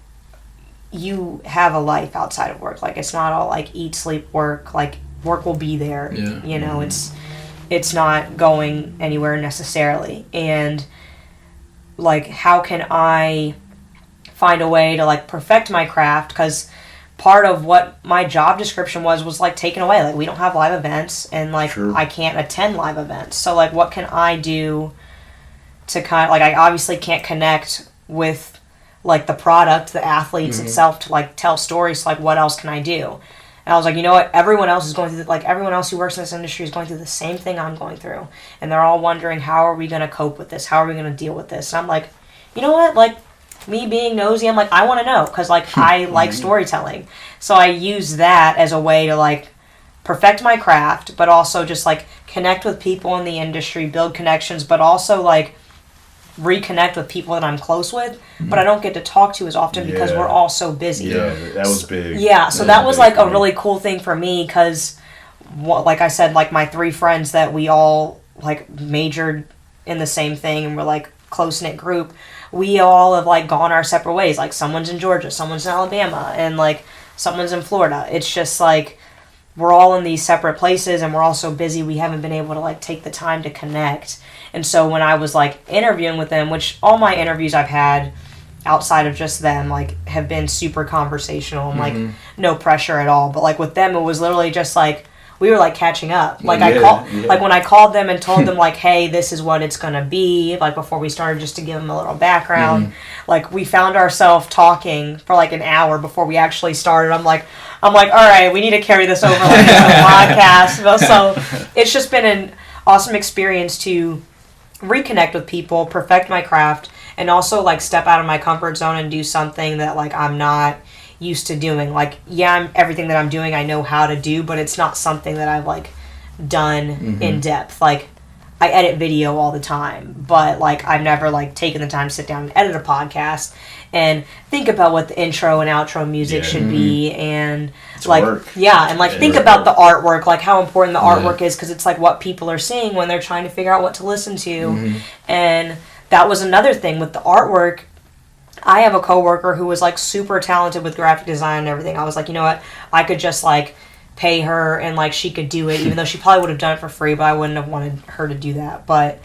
you have a life outside of work. Like, it's not all, like, eat, sleep, work. Like, work will be there. Yeah. You know, it's not going anywhere necessarily. And, like, how can I find a way to, like, perfect my craft? Because part of what my job description was like, taken away. Like, we don't have live events, and, like, I can't attend live events. So, like, what can I do to kind of, like, I obviously can't connect with, like, the product, the athletes itself, to, like, tell stories. So, like, what else can I do? And I was like, you know what? Everyone else is going through, like, everyone else who works in this industry is going through the same thing I'm going through. And they're all wondering, how are we going to cope with this? How are we going to deal with this? And I'm like, you know what? Like, me being nosy, I'm like, I want to know, because, like, I like storytelling. So I use that as a way to, like, perfect my craft, but also just, like, connect with people in the industry, build connections, but also, like, reconnect with people that I'm close with, but I don't get to talk to as often because we're all so busy. Yeah, that was big. Yeah, so that was, like, a really cool thing for me, because, like I said, like, my 3 friends that we all, like, majored in the same thing and we're, like, close-knit group, we all have, like, gone our separate ways. Like, someone's in Georgia, someone's in Alabama, and, like, someone's in Florida. It's just, like, we're all in these separate places, and we're all so busy we haven't been able to, like, take the time to connect. And so when I was, like, interviewing with them, which all my interviews I've had outside of just them, like, have been super conversational and, like, no pressure at all. But, like, with them, it was literally just, like, we were, like, catching up. Like, like, when I called them and told them, like, hey, this is what it's gonna be, like, before we started, just to give them a little background, like, we found ourselves talking for, like, an hour before we actually started. I'm like, all right, we need to carry this over, like, to the podcast. So it's just been an awesome experience to reconnect with people, perfect my craft, and also, like, step out of my comfort zone and do something that, like, I'm not used to doing. Like, everything that I'm doing I know how to do, but it's not something that I've, like, done in depth. Like, I edit video all the time, but like I've never like taken the time to sit down and edit a podcast and think about what the intro and outro music should be, and it's like work. and like think about the artwork, like how important the artwork is, because it's like what people are seeing when they're trying to figure out what to listen to. And that was another thing with the artwork. I have a coworker who was like super talented with graphic design and everything. I was like, you know what, I could just like pay her and like she could do it, even though she probably would have done it for free, but I wouldn't have wanted her to do that. But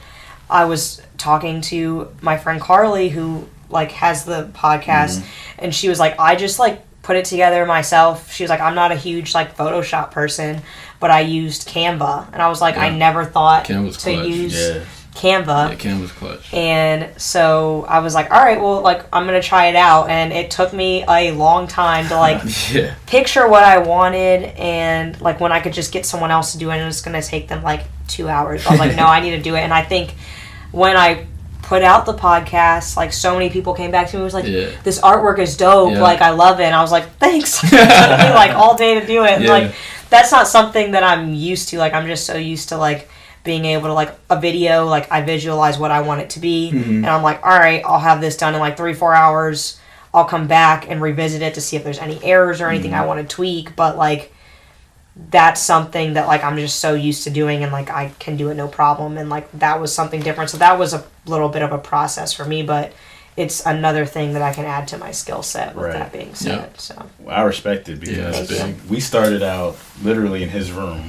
I was talking to my friend Carly, who like has the podcast, and she was like, I just like put it together myself. She was like, I'm not a huge like Photoshop person, but I used Canva, and I was like, I never thought Canva's to clutch. use Canva. Yeah, Canva's clutch. And so I was like, all right, well, like I'm gonna try it out, and it took me a long time to like picture what I wanted, and like when I could just get someone else to do it, and it's gonna take them like 2 hours. I was like, no, I need to do it. And I think when I put out the podcast, like so many people came back to me and was like, this artwork is dope, like I love it. And I was like, thanks. It took me like all day to do it, and like that's not something that I'm used to. Like I'm just so used to like being able to like a video, like I visualize what I want it to be, and I'm like, all right, I'll have this done in like 3-4 hours. I'll come back and revisit it to see if there's any errors or anything I want to tweak. But like that's something that like I'm just so used to doing, and like I can do it no problem, and like that was something different. So that was a little bit of a process for me, but it's another thing that I can add to my skill set with that being said. So well, I respect it, because we started out literally in his room.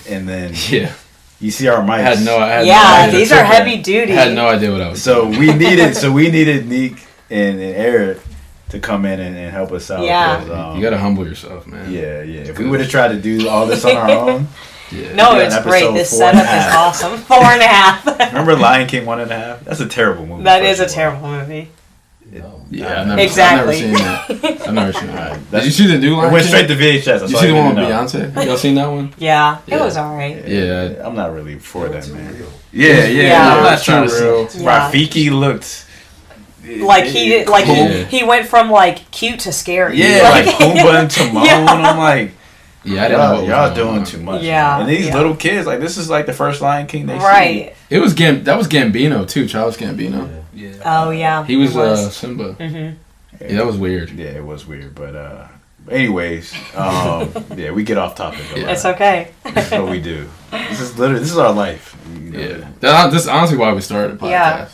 And then you see our mics. I had no idea. These are heavy duty. I had no idea what I was doing. We needed Neek and Eric to come in and help us out. You gotta humble yourself, man. If we would have tried to do all this on our own. No, it's great. This setup is awesome. 4.5. Remember Lion King 1.5? That's a terrible movie. That is a terrible movie. I've never seen that. I've never seen that. Did you see the new Lion King? It went straight to VHS. Did you see the one with Beyonce? Y'all seen that one? Yeah, it was alright. Yeah. I'm not really for that, man. I'm not trying to see. Rafiki looked... Like he went from like cute to scary. Like Pumbaa and Timon. I'm like... Yeah, I didn't know y'all doing too much. And these little kids, like this is like the first Lion King they see. It was that was Gambino too, Childish Gambino. Oh yeah. He was Simba. Yeah, that was weird. Yeah, it was weird, but anyways, we get off topic. It's okay. This is what we do. This is our life. This is honestly why we started a podcast. Yeah.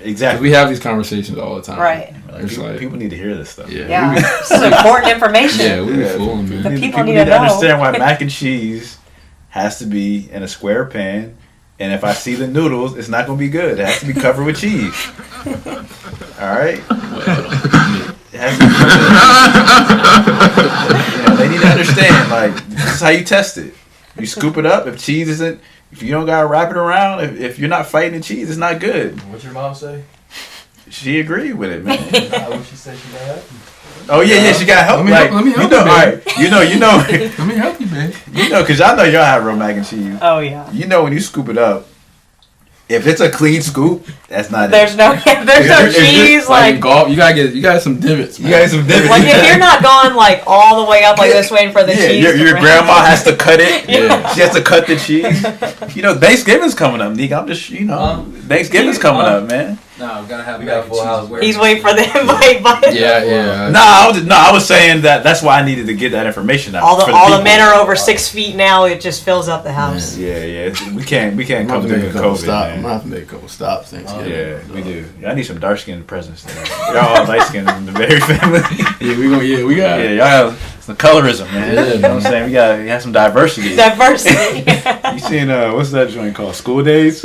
Exactly. We have these conversations all the time. Right. People need to hear this stuff. This is important information. Yeah, we be fooling, man. The people need to understand why mac and cheese has to be in a square pan, and if I see the noodles, it's not going to be good. It has to be covered with cheese. All right? It has to be they need to understand, like, this is how you test it. You scoop it up. If cheese isn't... If you don't gotta wrap it around, if you're not fighting the cheese, it's not good. What's your mom say? She agreed with it, man. What she say? She got help. Oh yeah, she got help. Let me help you, all right, you know. Let me help you, man. Because y'all know y'all have real mac and cheese. Oh yeah. You know when you scoop it up, if it's a clean scoop, that's not. There's no cheese. Like golf, you got some divots. Man. You got some divots. Like if you're not going like all the way up like this, waiting for the cheese. Your grandma has to cut it. She has to cut the cheese. Thanksgiving's coming up, Nick. I'm just Thanksgiving's coming up, man. No, we got a full house. He's waiting for the invite button. Yeah. I was saying that's why I needed to get that information out. All the men are over 6 feet now. It just fills up the house. Yeah. We can't come through COVID. I'm gonna have to make a couple stops. We do. I need some dark skinned presents there. Y'all all light skinned in the Berry family. we got. Yeah, y'all have some colorism, man. You know what I'm saying? We have some diversity. You seen what's that joint called? School Days.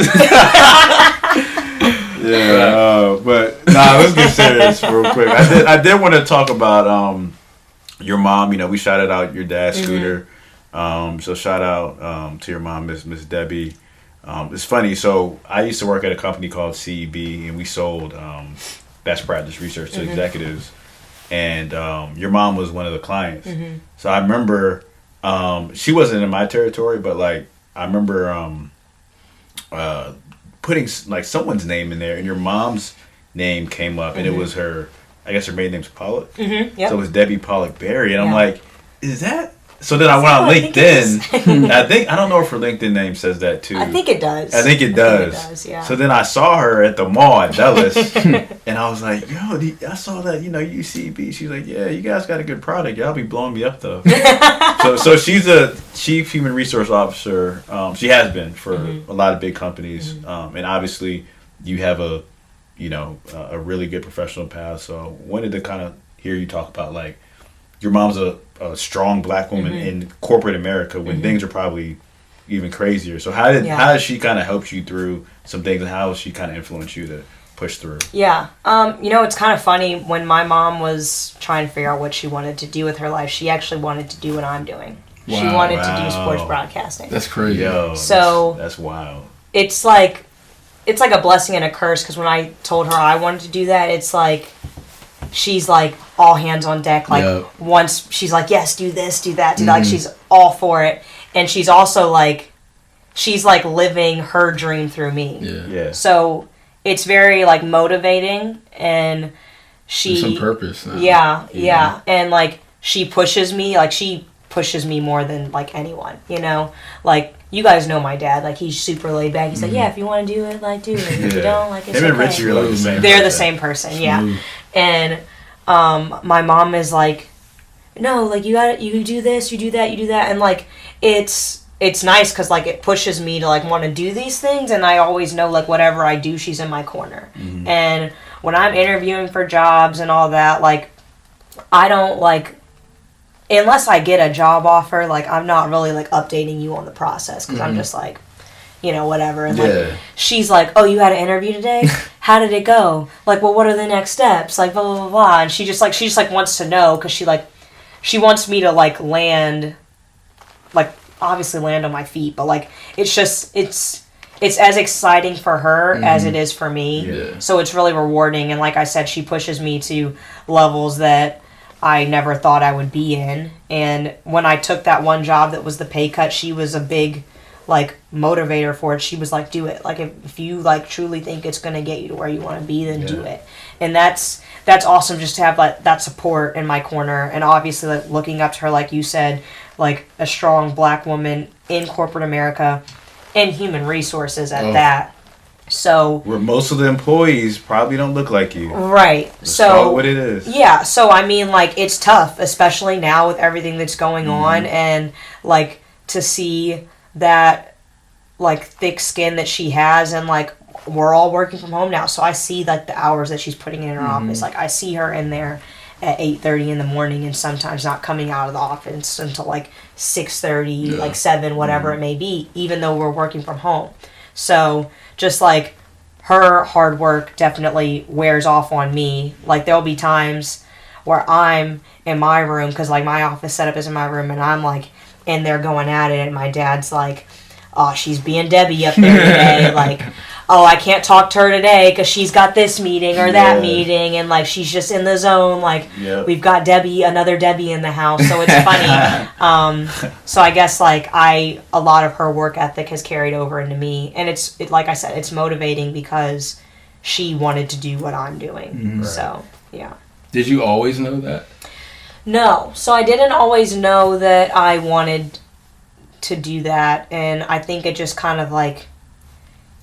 But let's get serious real quick. I did want to talk about your mom. We shouted out your dad, Scooter. So shout out to your mom, Miss Debbie. It's funny. So I used to work at a company called CEB, and we sold best practice research to executives. And your mom was one of the clients. So I remember she wasn't in my territory, but like I remember putting like someone's name in there, and your mom's name came up, and it was her. I guess her maiden name's Pollock. So it was Debbie Pollock Berry, and I'm like, is that So then I went on LinkedIn. I don't know if her LinkedIn name says that too. I think it does. I think it does. Yeah. So then I saw her at the mall at Dulles, and I was like, "Yo, I saw that, UCB." She's like, "Yeah, you guys got a good product. Y'all be blowing me up though." so she's a chief human resource officer. She has been for a lot of big companies, and obviously you have a really good professional path. So wanted to kind of hear you talk about like your mom's a strong black woman in corporate America when things are probably even crazier. So how did she kind of help you through some things, and how has she kind of influenced you to push through? Yeah. It's kind of funny, when my mom was trying to figure out what she wanted to do with her life, she actually wanted to do what I'm doing. Wow. She wanted to do sports broadcasting. That's crazy. Yo, so that's wild. It's like a blessing and a curse, because when I told her I wanted to do that, it's like she's like all hands on deck. Like once she's like, yes, do this, do that, do that. Like she's all for it. And she's also like, she's like living her dream through me. Yeah. So it's very like motivating, and there's some purpose now. Yeah. And like she pushes me more than like anyone, like you guys know my dad, like he's super laid back. He's like, yeah, if you want to do it, like do it. If you don't, like it's okay. Him and Richie are like the same. They're the same person, yeah. And my mom is like, no, like you do this, you do that, and like it's nice because like it pushes me to like want to do these things, and I always know like whatever I do, she's in my corner. And when I'm interviewing for jobs and all that, like I don't like, unless I get a job offer, like I'm not really like updating you on the process, because I'm just like, whatever. And like she's like, oh, you had an interview today? How did it go? Like, well, what are the next steps? Like blah blah blah blah. And she just wants to know, because she wants me to like land, like obviously land on my feet, but like it's as exciting for her as it is for me. So it's really rewarding. And like I said, she pushes me to levels that I never thought I would be in. And when I took that one job that was the pay cut, she was a big like motivator for it. She was like, do it. Like if you like truly think it's going to get you to where you want to be, then do it. And that's awesome, just to have like that support in my corner. And obviously like looking up to her, like you said, like a strong black woman in corporate America and human resources at that. So where most of the employees probably don't look like you. Right. So what it is. Yeah. So I mean, like it's tough, especially now with everything that's going on, and like to see that like thick skin that she has, and like we're all working from home now, so I see like the hours that she's putting in her office. Like I see her in there at 8:30 in the morning, and sometimes not coming out of the office until like 6:30, like 7, whatever it may be, even though we're working from home. So just like her hard work definitely wears off on me. Like there'll be times where I'm in my room, because like my office setup is in my room, and I'm like in there going at it, and my dad's like, oh, she's being Debbie up there today. Like, oh, I can't talk to her today because she's got this meeting or that meeting, and like she's just in the zone. Like we've got another Debbie in the house, so it's funny. So I guess like a lot of her work ethic has carried over into me, and it's like I said, it's motivating because she wanted to do what I'm doing. So yeah. Did you always know that? No, so I didn't always know that I wanted to do that, and I think it just kind of like,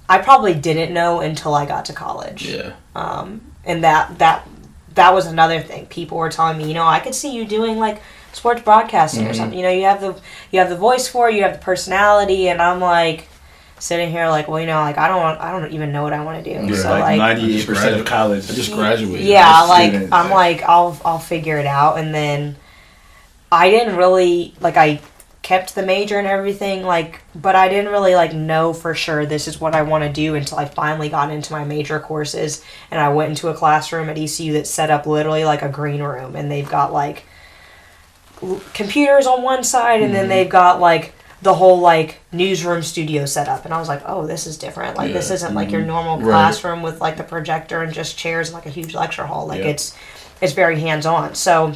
I probably didn't know until I got to college. Yeah. And that was another thing. People were telling me, I could see you doing like sports broadcasting or something. You have the voice for it, you have the personality, and I'm like sitting here like, well, like I don't even know what I want to do. You're so like 98% of college. I just graduated. Yeah, like I'm like I'll figure it out, and then I didn't really like I kept the major and everything, like, but I didn't really like know for sure this is what I want to do until I finally got into my major courses, and I went into a classroom at ECU that's set up literally like a green room, and they've got like computers on one side, and then they've got like the whole like newsroom studio set up, and I was like, oh, this is different. Like this isn't like your normal classroom with like the projector and just chairs and like a huge lecture hall. Like it's very hands-on. So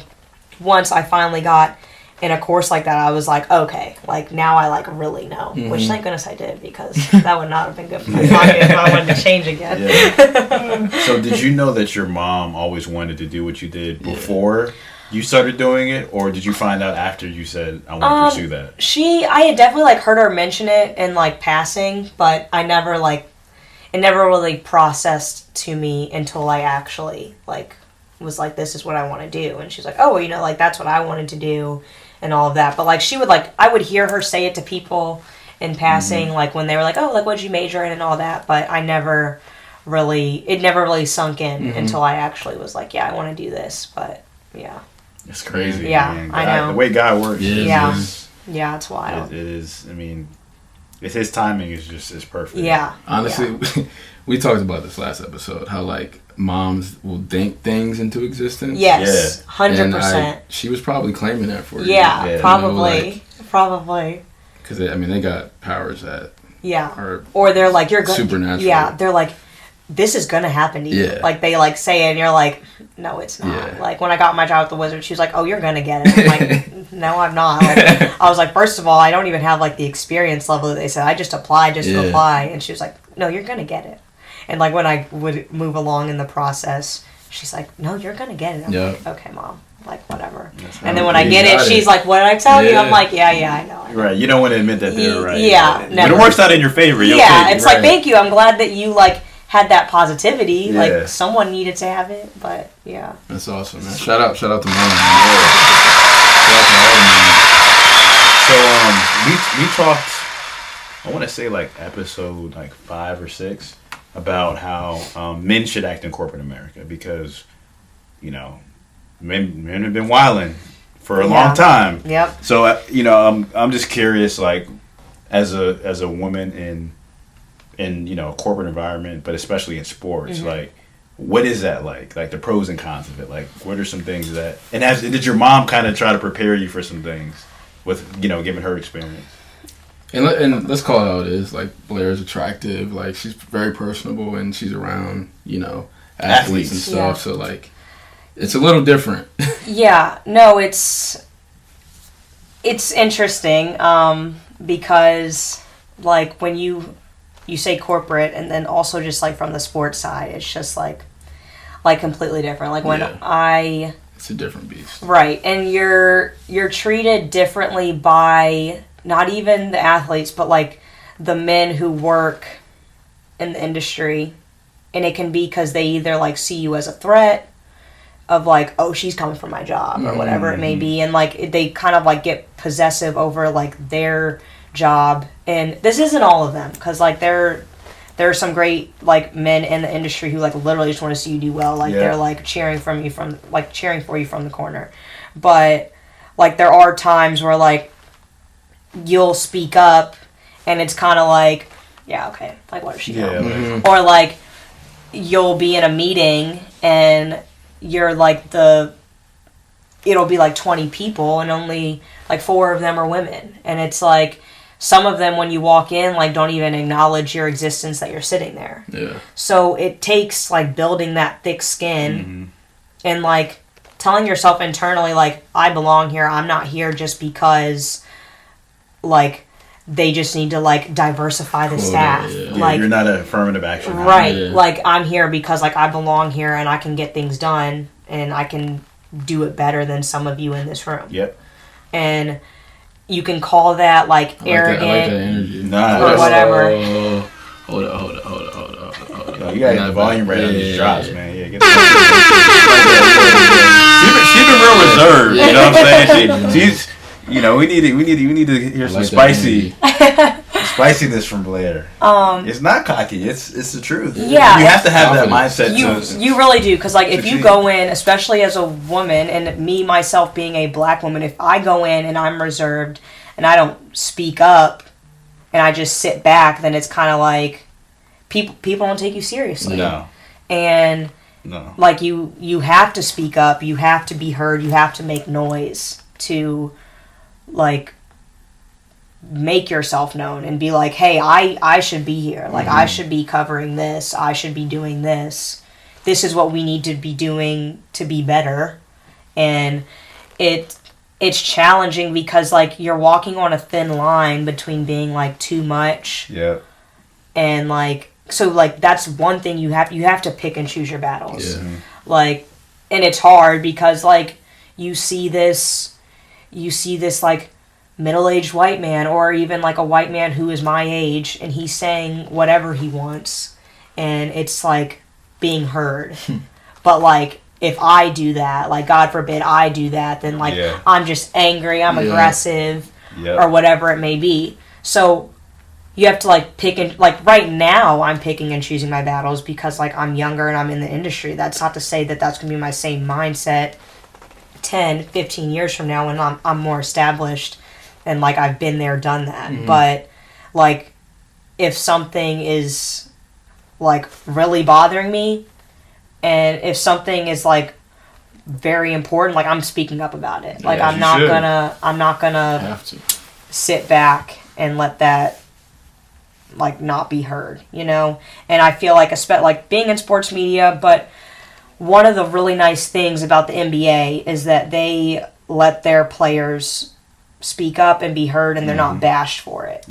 once I finally got in a course like that, I was like, okay, like now I like really know. Which thank goodness I did, because that would not have been good for my pocket if I wanted to change again. So did you know that your mom always wanted to do what you did before you started doing it, or did you find out after you said I want to pursue that? I had definitely like heard her mention it in like passing, but I never like it never really processed to me until I actually like was like, this is what I want to do. And she's like, oh, well, you know, like that's what I wanted to do and all of that. But like she would like, I would hear her say it to people in passing, like when they were like, oh, like what'd you major in and all that. But it never really sunk in until I actually was like, yeah, I want to do this. But yeah. It's crazy. Yeah, man. I know. The way God works. Yeah, it's wild. It is. I mean, his timing is perfect. Yeah. Honestly, we talked about this last episode, how like moms will think things into existence. Yes, 100%. She was probably claiming that for you. Yeah, probably. You know, like, probably. Because, they got powers that are or they're like, you're supernatural. Yeah, they're like, this is going to happen to you. Yeah. Like, they like say it and you're like, no, it's not. Yeah. Like, when I got my job at the Wizard, she was like, oh, you're going to get it. I'm like, no, I'm not. Like, I was like, first of all, I don't even have like the experience level that they said. I just applied to apply. And she was like, no, you're going to get it. And like when I would move along in the process, she's like, no, you're going to get it. I'm like, okay, Mom. Like, whatever. And then when I get it, she's like, what did I tell you? I'm like, yeah, I know. Right. You don't want to admit that they're right. Yeah. But it works out in your favor. It's like, thank you. I'm glad that you like had that positivity. Yeah. Like someone needed to have it, but yeah. That's awesome, man. Shout out to Mom. So we talked, I want to say like episode like 5 or 6 about how men should act in corporate America because, you know, men have been wilding for a long time. Yep. So you know, I'm just curious, like as a woman in you know a corporate environment, but especially in sports, like what is that like? Like the pros and cons of it. Like what are some things that did your mom kind of try to prepare you for some things with given her experience? And let's call it how it is. Like Blair's attractive. Like she's very personable, and she's around athletes and stuff. Yeah. So like. It's a little different. Yeah, no, it's interesting because like when you say corporate and then also just like from the sports side, it's just like completely different. Like when it's a different beast, right? And you're treated differently by not even the athletes, but like the men who work in the industry, and it can be because they either like see you as a threat. Of like, oh, she's coming for my job or whatever it may be, and like they kind of like get possessive over like their job. And this isn't all of them, because like there are some great like men in the industry who like literally just want to see you do well. Like they're like cheering for you from the corner. But like there are times where like you'll speak up, and it's kind of like, yeah, okay, like what is she doing? Or like you'll be in a meeting and you're like it'll be like 20 people and only like 4 of them are women. And it's like some of them when you walk in like don't even acknowledge your existence that you're sitting there. Yeah. So it takes like building that thick skin and like telling yourself internally like I belong here. I'm not here just because like they just need to like diversify the staff. Yeah, like you're not an affirmative action. Right. Yeah. Like I'm here because like I belong here and I can get things done and I can do it better than some of you in this room. Yep. And you can call that like arrogant I like that energy. Or whatever. Hold up. No, you gotta get the volume right on these drops, man. Yeah, get the she's been real reserved, you know what I'm saying? She's we need to hear some spiciness from Blair. It's not cocky. It's the truth. Yeah, you have to have that mindset. You really do, because like if you go in, especially as a woman, and me myself being a black woman, if I go in and I'm reserved and I don't speak up and I just sit back, then it's kind of like people don't take you seriously. No. And like you have to speak up. You have to be heard. You have to make noise to like make yourself known and be like, hey, I should be here. Like I should be covering this. I should be doing this. This is what we need to be doing to be better. And it's challenging because like you're walking on a thin line between being like too much and like so like that's one thing you have to pick and choose your battles. Like, and it's hard because like you see this like middle-aged white man, or even like a white man who is my age, and he's saying whatever he wants, and it's like being heard. But like if I do that, like God forbid I do that, then like I'm just angry, I'm aggressive, or whatever it may be. So you have to like pick and like right now I'm picking and choosing my battles because like I'm younger and I'm in the industry. That's not to say that that's gonna be my same mindset 10, 15 years from now when I'm more established and like I've been there, done that. But like if something is like really bothering me, and if something is like very important, like I'm speaking up about it. Like I'm not gonna have to sit back and let that like not be heard, you know? And I feel like like being in sports media, but one of the really nice things about the NBA is that they let their players speak up and be heard, and they're not bashed for it.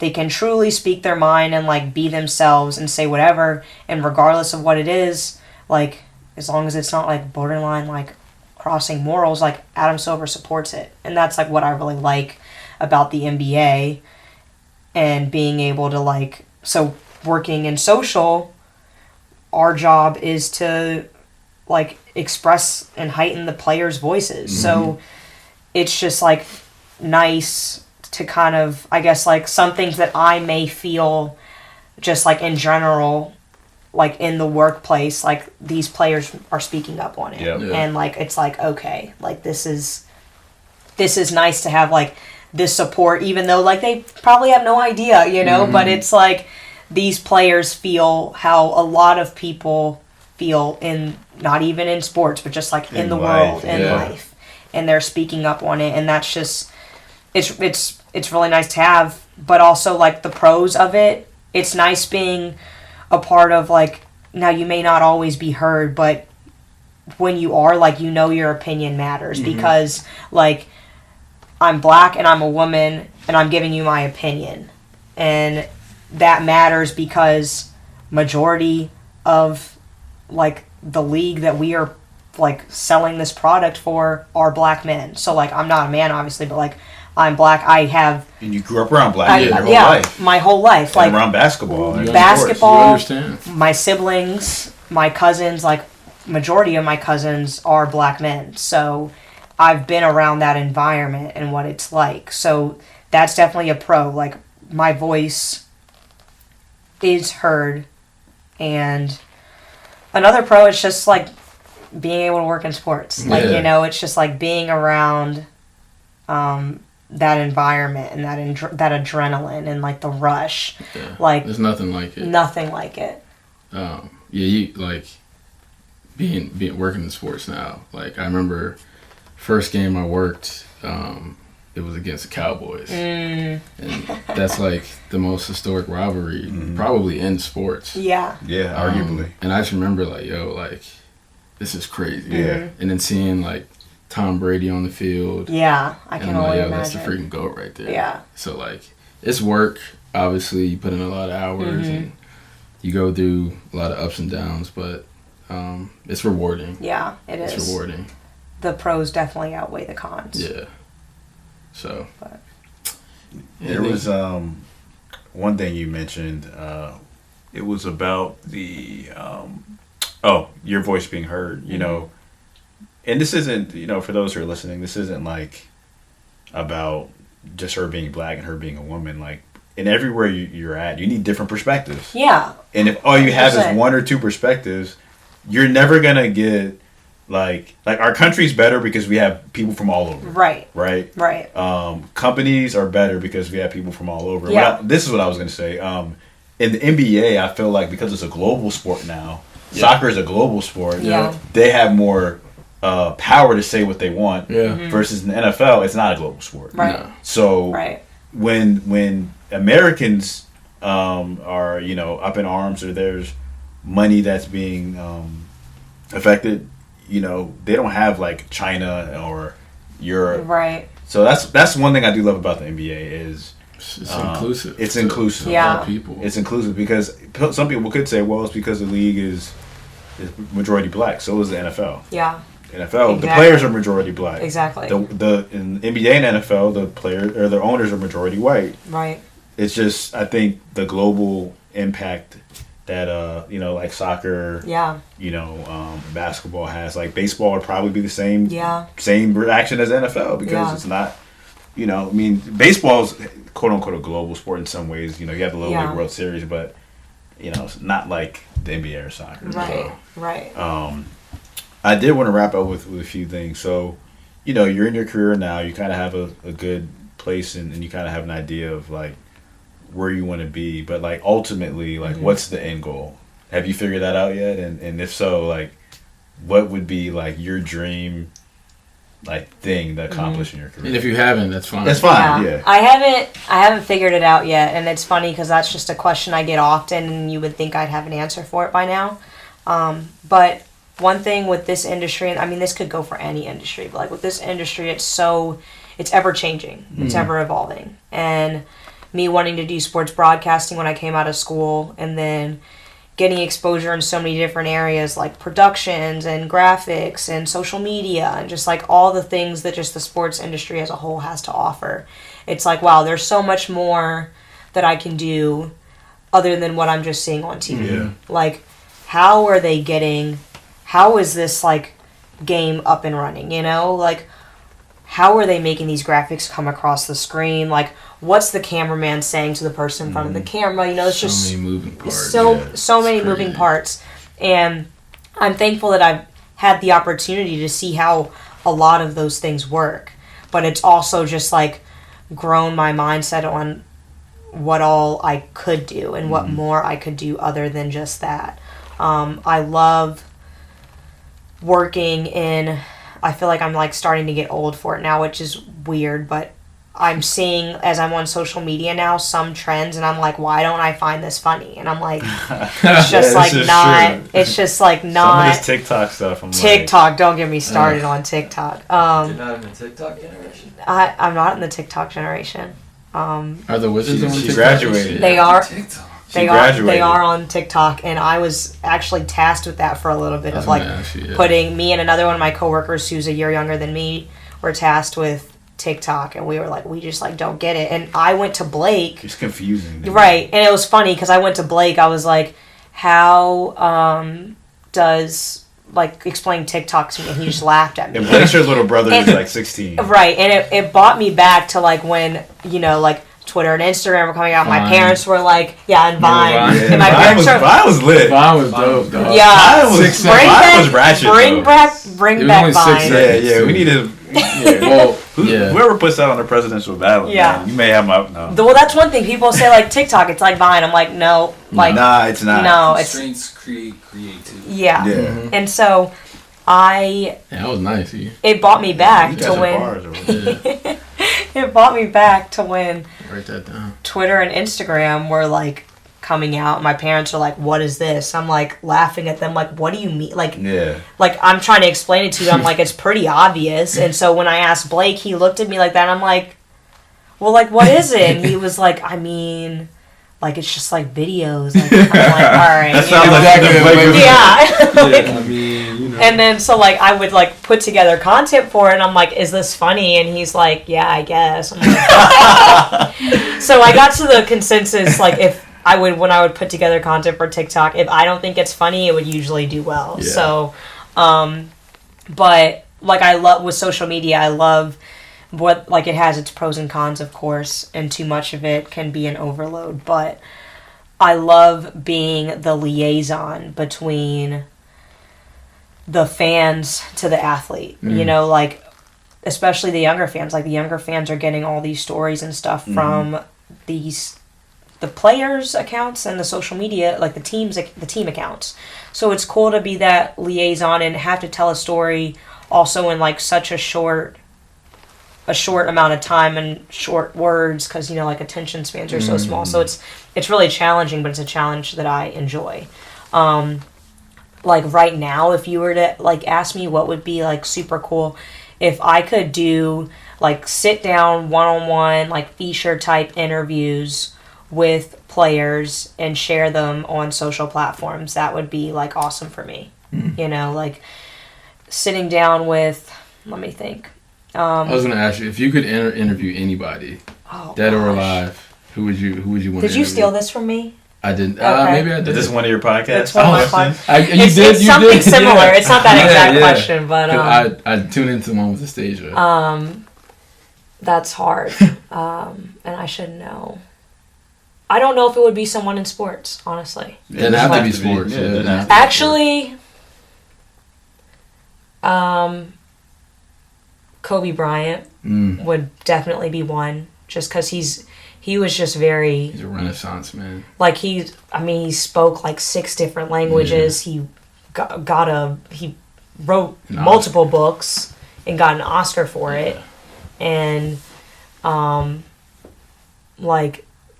They can truly speak their mind and like be themselves and say whatever, and regardless of what it is, like as long as it's not like borderline like crossing morals, like Adam Silver supports it. And that's like what I really like about the NBA, and being able to like, so working in social, our job is to like express and heighten the players' voices. So it's just like nice to kind of, I guess, like some things that I may feel just like in general, like in the workplace, like these players are speaking up on it. And like it's like, okay, like this is nice to have like this support, even though like they probably have no idea, you know, but it's like these players feel how a lot of people feel in, not even in sports, but just like in the world, in life, and they're speaking up on it. And that's just, it's really nice to have. But also like the pros of it, it's nice being a part of like, now you may not always be heard, but when you are, like, you know, your opinion matters because like I'm black and I'm a woman and I'm giving you my opinion, and that matters because majority of like the league that we are like selling this product for are black men. So like I'm not a man obviously, but like I'm black. I have, and you grew up around black your whole life. My whole life, and like around basketball. My siblings, my cousins, like majority of my cousins are black men. So I've been around that environment and what it's like. So that's definitely a pro. Like my voice is heard. And another pro is just like being able to work in sports. Like, you know, it's just like being around that environment and that adrenaline and like the rush. Like there's nothing like it. Nothing like it. You like being working in sports now. Like I remember first game I worked, it was against the Cowboys, and that's like the most historic rivalry probably in sports. Arguably. And I just remember like, yo, like this is crazy. And then seeing like Tom Brady on the field. I can only imagine. That's the freaking GOAT right there. So like it's work. Obviously, you put in a lot of hours and you go through a lot of ups and downs, but it's rewarding. It is. It's rewarding. The pros definitely outweigh the cons. So. But. There was one thing you mentioned. It was about the your voice being heard. You know, and this isn't, you know, for those who are listening, this isn't like about just her being black and her being a woman. Like, in everywhere you're at, you need different perspectives. And if all you have 100%. Is one or two perspectives, you're never gonna get like our country's better because we have people from all over. Right. Companies are better because we have people from all over. This is what I was gonna say. In the NBA, I feel like because it's a global sport now, soccer is a global sport. They have more power to say what they want. Versus in the NFL, it's not a global sport. So when Americans are, you know, up in arms, or there's money that's being affected, you know, they don't have like China or Europe. So that's one thing I do love about the NBA is it's inclusive. It's inclusive. All people. It's inclusive because some people could say, well, it's because the league is majority black. So is the NFL. NFL, the players are majority black. Exactly. The in NBA and NFL, the players or the owners are majority white. Right. It's just, I think, the global impact that like soccer, basketball has. Like baseball would probably be the same reaction as NFL because it's not, baseball's quote unquote a global sport in some ways. You have the Little League World Series, but it's not like the NBA or soccer. Right. Right. I did want to wrap up with a few things. So, you're in your career now. You kind of have a good place, and you kind of have an idea of like where you want to be. But like ultimately, like what's the end goal? Have you figured that out yet? And if so, like what would be like your dream like thing to accomplish in your career? And if you haven't, that's fine. That's fine. Yeah. I haven't figured it out yet, and it's funny because that's just a question I get often, and you would think I'd have an answer for it by now. But one thing with this industry, and I mean this could go for any industry, but like with this industry, it's ever changing, it's ever evolving, and me wanting to do sports broadcasting when I came out of school, and then getting exposure in so many different areas like productions and graphics and social media and just like all the things that just the sports industry as a whole has to offer. It's like, wow, there's so much more that I can do other than what I'm just seeing on TV. Yeah. Like, how is this like game up and running, Like, how are they making these graphics come across the screen? Like, what's the cameraman saying to the person in front of the camera? It's so just many moving parts. So many moving parts. And I'm thankful that I've had the opportunity to see how a lot of those things work. But it's also just like grown my mindset on what all I could do and what more I could do other than just that. I love working in... I feel like I'm like starting to get old for it now, which is weird, but I'm seeing as I'm on social media now some trends, and I'm like, why don't I find this funny? And I'm like, it's just it's just like not. Some of this TikTok stuff. TikTok, don't get me started on TikTok. You're not in the TikTok generation. I'm not in the TikTok generation. Are the Wizards on TikTok? She graduated. They are. TikTok. They are on TikTok, and I was actually tasked with that for a little bit of like putting me and another one of my coworkers who's a year younger than me were tasked with TikTok, and we were like, we just like don't get it. And I went to Blake. It's confusing. Right, and it was funny because I went to Blake. I was like, how does like explain TikTok to me? And he just laughed at me. And Blake's little brother is like 16. Right, and it brought me back to like when like Twitter and Instagram were coming out. Vine. My parents were like, and Vine. Yeah. And my parents Vine was lit. Vine was dope, dog. Yeah. Vine was ratchet. Bring back Vine. Yeah, we need to... Whoever puts that on the presidential ballot, man, you may have my... No. Well, that's one thing. People say, like, TikTok, it's like Vine. I'm like, no. Like, nah, it's not. No, Constraints create creativity. Yeah. And so, that was nice. It brought me back to when... It brought me back to when write that down. Twitter and Instagram were like coming out. My parents are like, "What is this?" I'm like laughing at them, like, "What do you mean?" Like, like I'm trying to explain it to them, like it's pretty obvious. And so when I asked Blake, he looked at me like that. And I'm like, "Well, like, what is it?" And he was like, "I mean, like it's just like videos." Like, I'm like, "All right." That sounds like I mean. And then so like I would like put together content for it, and I'm like, is this funny? And he's like, yeah, I guess. I'm like, so I got to the consensus like when I would put together content for TikTok, if I don't think it's funny, it would usually do well. Yeah. So but like I love with social media, I love what like it has its pros and cons, of course, and too much of it can be an overload, but I love being the liaison between the fans to the athlete, like especially the younger fans. Like the younger fans are getting all these stories and stuff from the players' accounts and the social media, like the team accounts. So it's cool to be that liaison and have to tell a story also in like such a short amount of time and short words, because like attention spans are so small. So it's really challenging, but it's a challenge that I enjoy. Like right now, if you were to like ask me what would be like super cool, if I could do like sit down one-on-one like feature type interviews with players and share them on social platforms, that would be like awesome for me. Like sitting down with, let me think. I was going to ask you, if you could interview anybody, dead or alive, who would you want to interview? Did you steal this from me? I didn't. Okay. Maybe I did. Is this one of your podcasts? It's one of my podcasts. It's something similar. It's not that exact question, but I tuned into the one with the stage. That's hard, and I should know. I don't know if it would be someone in sports, honestly. It doesn't have to be sports. Yeah, actually, Kobe Bryant would definitely be one, just because he was just very... He's a Renaissance man. Like, he spoke like 6 different languages. Yeah. He wrote multiple books and got an Oscar for it. And,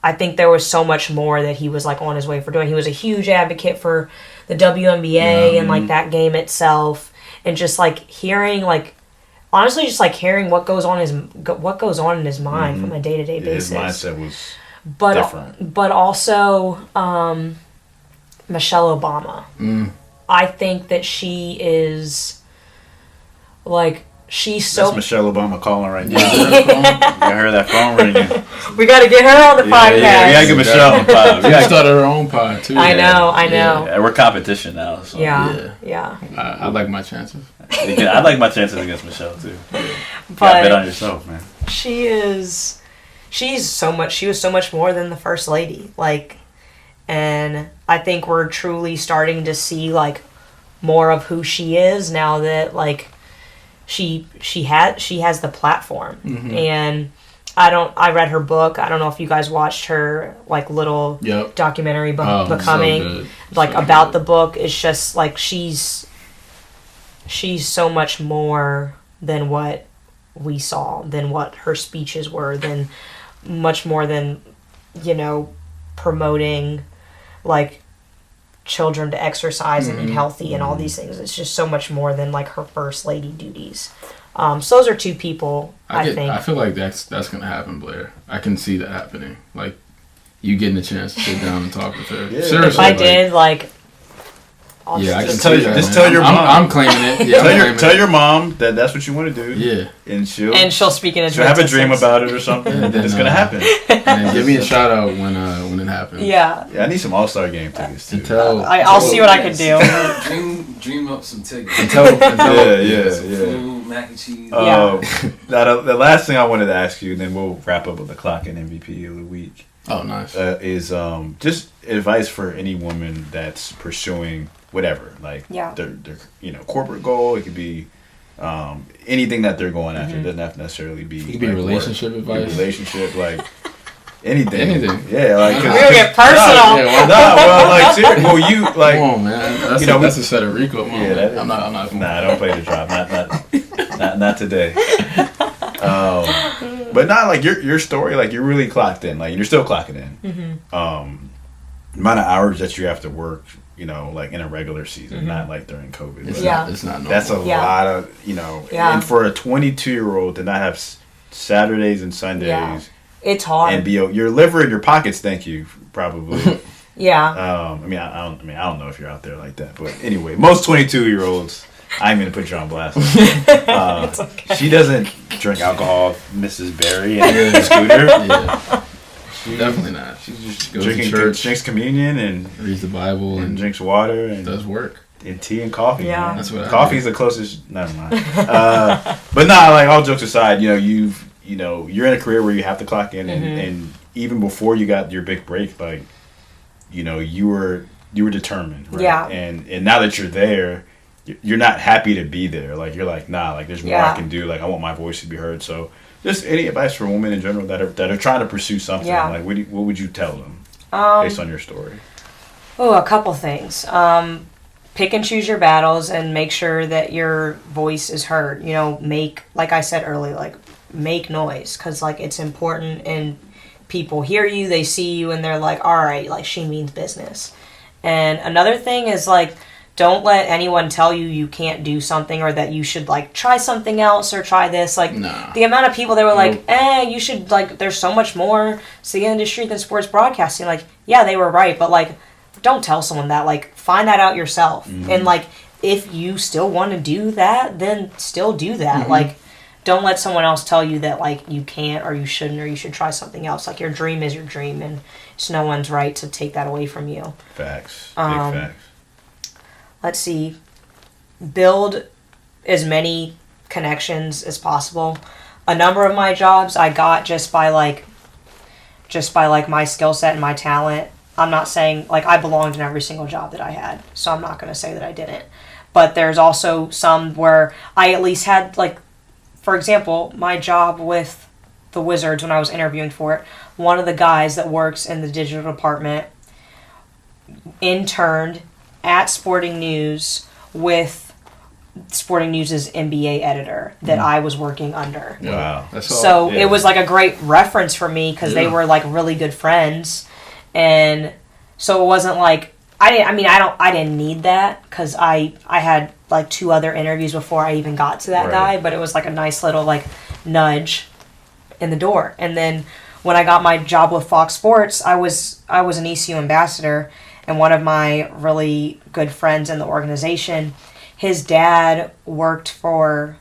I think there was so much more that he was, like, on his way for doing. He was a huge advocate for the WNBA and, like, that game itself. And just, like, hearing, like... Honestly, just like hearing what goes on in his mind from a day-to-day basis. His mindset was different. But also Michelle Obama. I think that she is like That's Michelle Obama calling right now. I heard that phone ringing. We got to get her on the podcast. Yeah, we got to get Michelle on the pod. We got to start her own pod too. I know. Yeah, we're competition now. So. Yeah. I like my chances. I like my chances against Michelle too. But bet on yourself, man. She was so much more than the first lady. Like, and I think we're truly starting to see like more of who she is now that like she has the platform. And I read her book. I don't know if you guys watched her like little documentary Becoming, about the book. It's just like she's so much more than what we saw, than what her speeches were, than much more than, promoting like children to exercise and eat healthy and all these things. It's just so much more than like her first lady duties. So those are 2 people I think. I feel like that's gonna happen, Blair. I can see that happening. Like you getting a chance to sit down and talk with her. Seriously, if I did, like. I can tell your mom. I'm claiming it. Yeah, tell your mom that that's what you want to do. Yeah, and she'll speak in a. She'll have a dream about it or something. And it's gonna happen. And then give me a shout out when it happens. Yeah. I need some All-Star game tickets too. I'll see what I can do. Dream up some tickets. Mac and cheese. Now the last thing I wanted to ask you, and then we'll wrap up with the clock and MVP of the week. Oh, nice. Is just advice for any woman that's pursuing whatever, like their corporate goal. It could be anything that they're going after. It doesn't have to necessarily be. It could be relationship advice. Relationship, like anything. Anything. Yeah, like we're gonna get personal. You like. Come on, man. That's a set of Rico moment. Yeah, I'm not. Nah, don't play the drop. Not today. But not like your story. Like you're really clocked in. Like you're still clocking in. Amount of hours that you have to work. Like in a regular season, not like during COVID. It's not normal. That's a lot of, and for a 22-year-old to not have Saturdays and Sundays, it's hard. And your liver in your pockets, thank you, probably. Yeah. I don't know if you're out there like that, but anyway, most 22-year-olds, I'm gonna put you on blast. Okay. She doesn't drink alcohol, Mrs. Berry and Scooter. Yeah. Definitely not. She just goes to church, drinks communion, and reads the Bible, and drinks water, and does work, and tea and coffee. Yeah, man. That's what coffee's the closest. Never mind. But nah, like all jokes aside, you're in a career where you have to clock in, and even before you got your big break, like you were determined, right? Yeah. And now that you're there, you're not happy to be there. Like you're like, nah, like there's more I can do. Like I want my voice to be heard. So. Just any advice for women in general that are trying to pursue something. Yeah. Like what would you tell them based on your story? Oh, a couple things. Pick and choose your battles and make sure that your voice is heard. Make, like I said earlier, like make noise because like it's important and people hear you, they see you, and they're like, all right, like she means business. And another thing is like, don't let anyone tell you can't do something or that you should like try something else or try this. Like the amount of people that were like, you should like, there's so much more to the industry than sports broadcasting. Like, yeah, they were right, but like, don't tell someone that. Like, find that out yourself. And like, if you still want to do that, then still do that. Like, don't let someone else tell you that, like, you can't or you shouldn't or you should try something else. Like, your dream is your dream, and it's no one's right to take that away from you. Facts. Big facts. Let's see. Build as many connections as possible. A number of my jobs I got just by my skill set and my talent. I'm not saying, like, I belonged in every single job that I had, so I'm not going to say that I didn't. But there's also some where I at least had, like, for example, my job with the Wizards when I was interviewing for it, one of the guys that works in the digital department interned at Sporting News with Sporting News' NBA editor that I was working under. Wow. So it was like a great reference for me because they were like really good friends. And so it wasn't like, I didn't need that because I had like 2 other interviews before I even got to that guy, but it was like a nice little like nudge in the door. And then when I got my job with Fox Sports, I was an ECU ambassador, and one of my really good friends in the organization, his dad had worked for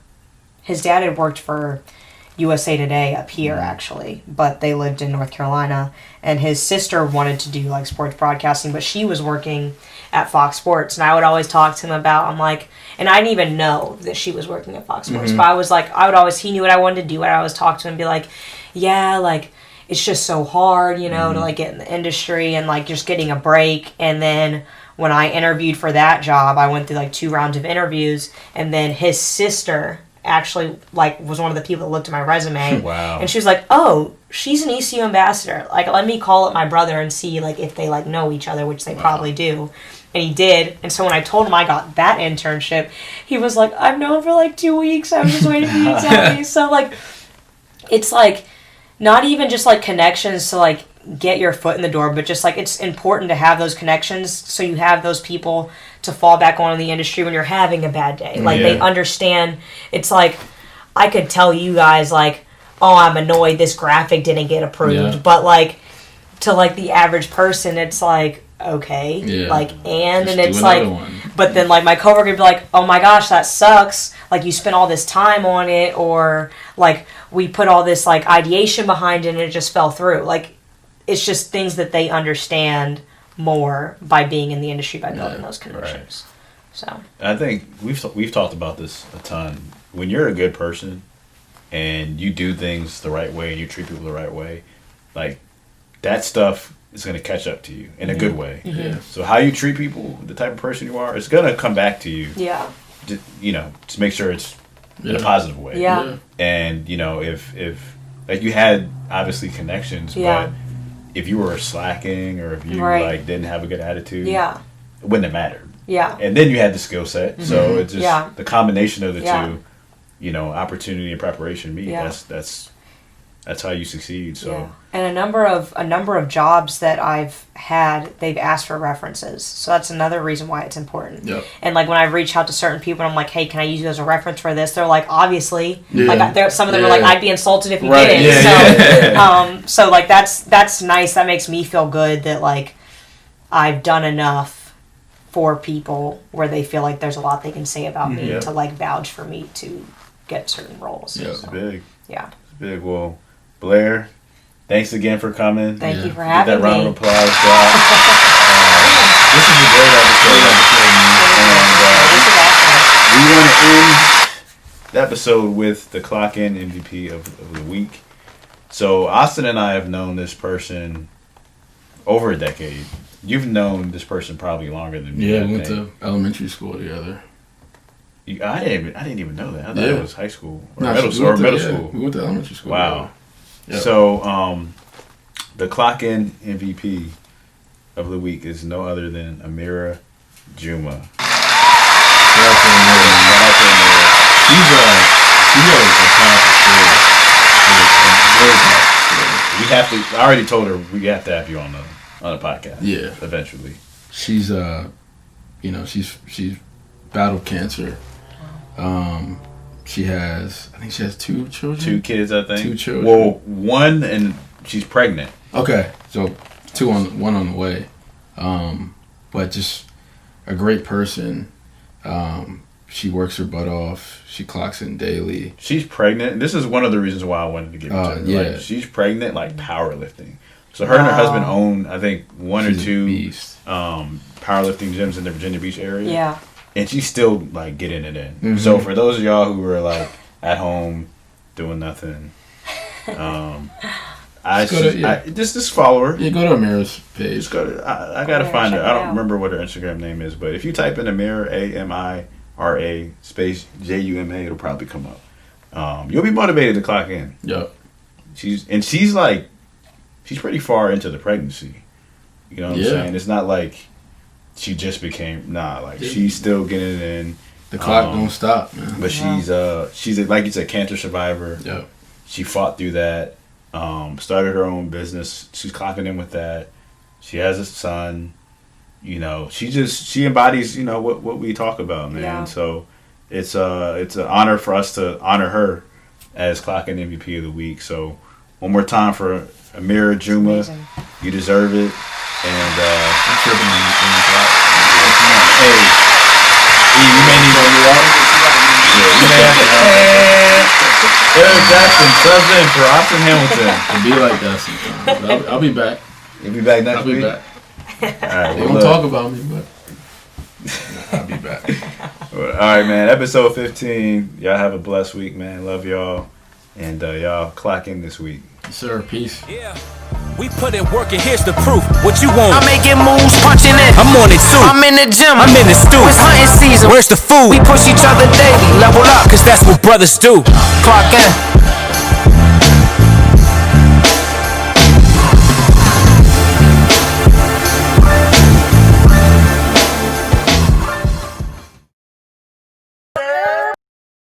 USA Today up here, actually, but they lived in North Carolina, and his sister wanted to do like sports broadcasting, but she was working at Fox Sports, and I would always talk to him about, I'm like, and I didn't even know that she was working at Fox Sports, but I was like, he knew what I wanted to do, and I always talk to him and be like, yeah, like, it's just so hard, you know, to like get in the industry and like just getting a break. And then when I interviewed for that job, I went through like 2 rounds of interviews, and then his sister actually like was one of the people that looked at my resume. Wow. And she was like, oh, she's an ECU ambassador. Like, let me call up my brother and see like if they like know each other, which they probably do. And he did. And so when I told him I got that internship, he was like, I've known for like 2 weeks. I was just waiting for you to tell me. So like, it's like not even just like connections to like get your foot in the door, but just like it's important to have those connections so you have those people to fall back on in the industry when you're having a bad day. Like they understand. It's like I could tell you guys like, oh, I'm annoyed this graphic didn't get approved, but like to like the average person, it's like, okay, like and it's like but then like my coworker would be like, oh my gosh, that sucks, like you spent all this time on it, or like we put all this like ideation behind it and it just fell through. Like it's just things that they understand more by being in the industry, by building those connections. So I think we've talked about this a ton. When you're a good person and you do things the right way and you treat people the right way, like that stuff is going to catch up to you in a good way. So how you treat people, the type of person you are, it's going to come back to you. Just make sure it's in a positive way. And if like you had obviously connections, but if you were slacking or if you like didn't have a good attitude, it wouldn't have mattered. And then you had the skill set, so it's just the combination of the two, opportunity and preparation meet. That's how you succeed. So and a number of jobs that I've had, they've asked for references. So that's another reason why it's important. And like when I reach out to certain people and I'm like, hey, can I use you as a reference for this? They're like, obviously. Like some of them are like, I'd be insulted if you didn't. So like that's nice. That makes me feel good that like I've done enough for people where they feel like there's a lot they can say about me to like vouch for me to get certain roles. It's big. It's big. Well, Blair, thanks again for coming. Thank you for having me. Get that round of applause. This is a great episode. We want to end the episode with the Clock In MVP of the week. So Austin and I have known this person over a decade. You've known this person probably longer than me. Yeah, we went to elementary school together. I didn't even know that. I thought it was high school or middle school. We went to elementary school. Wow. So the Clock In MVP of the week is no other than Amira Juma. She's a powerful story. We have to. I already told her we have to have you on the podcast. Yeah. Eventually. She's she's battled cancer. I think she has 2 children. 2 kids, I think. 2 children. Well, 1 and she's pregnant. Okay, so 1 on the way. But just a great person. She works her butt off. She clocks in daily. She's pregnant. This is one of the reasons why I wanted to get into her. Yeah. Like, she's pregnant, like powerlifting. So her and her husband own, I think, one or two powerlifting gyms in the Virginia Beach area. Yeah. And she's still like getting it in. So for those of y'all who are like at home doing nothing, just follow her. Yeah, go to Amira's page. Just go to, I gotta find her. I don't remember what her Instagram name is, but if you type in Amira, AMIRA space JUMA, it'll probably come up. You'll be motivated to clock in. Yep. She's pretty far into the pregnancy. You know what I'm saying? It's not like she just became she's still getting it in. The clock don't stop, man. But she's like you said, cancer survivor. Yep. She fought through that. Started her own business. She's clocking in with that. She has a son. You know, she embodies, you know, what we talk about, man. Yeah. So it's an honor for us to honor her as clocking MVP of the week. So one more time for Amira Juma. You deserve it. And hey, you may need to be out. Yeah, you may have to. Eric Jackson subs in for Austin Hamilton. It'll be like that sometimes. I'll be back. You'll be back next week? I'll be back. All right, they won't talk about me, but I'll be back. All right, man. Episode 15. Y'all have a blessed week, man. Love y'all. And y'all clock in this week. Yes, sir. Peace. Yeah. We put in work and here's the proof. What you want? I'm making moves, punching in. I'm on it too. I'm in the gym. I'm in the stew. It's hunting season. Where's the food? We push each other daily. Level up. Cause that's what brothers do. Clock in.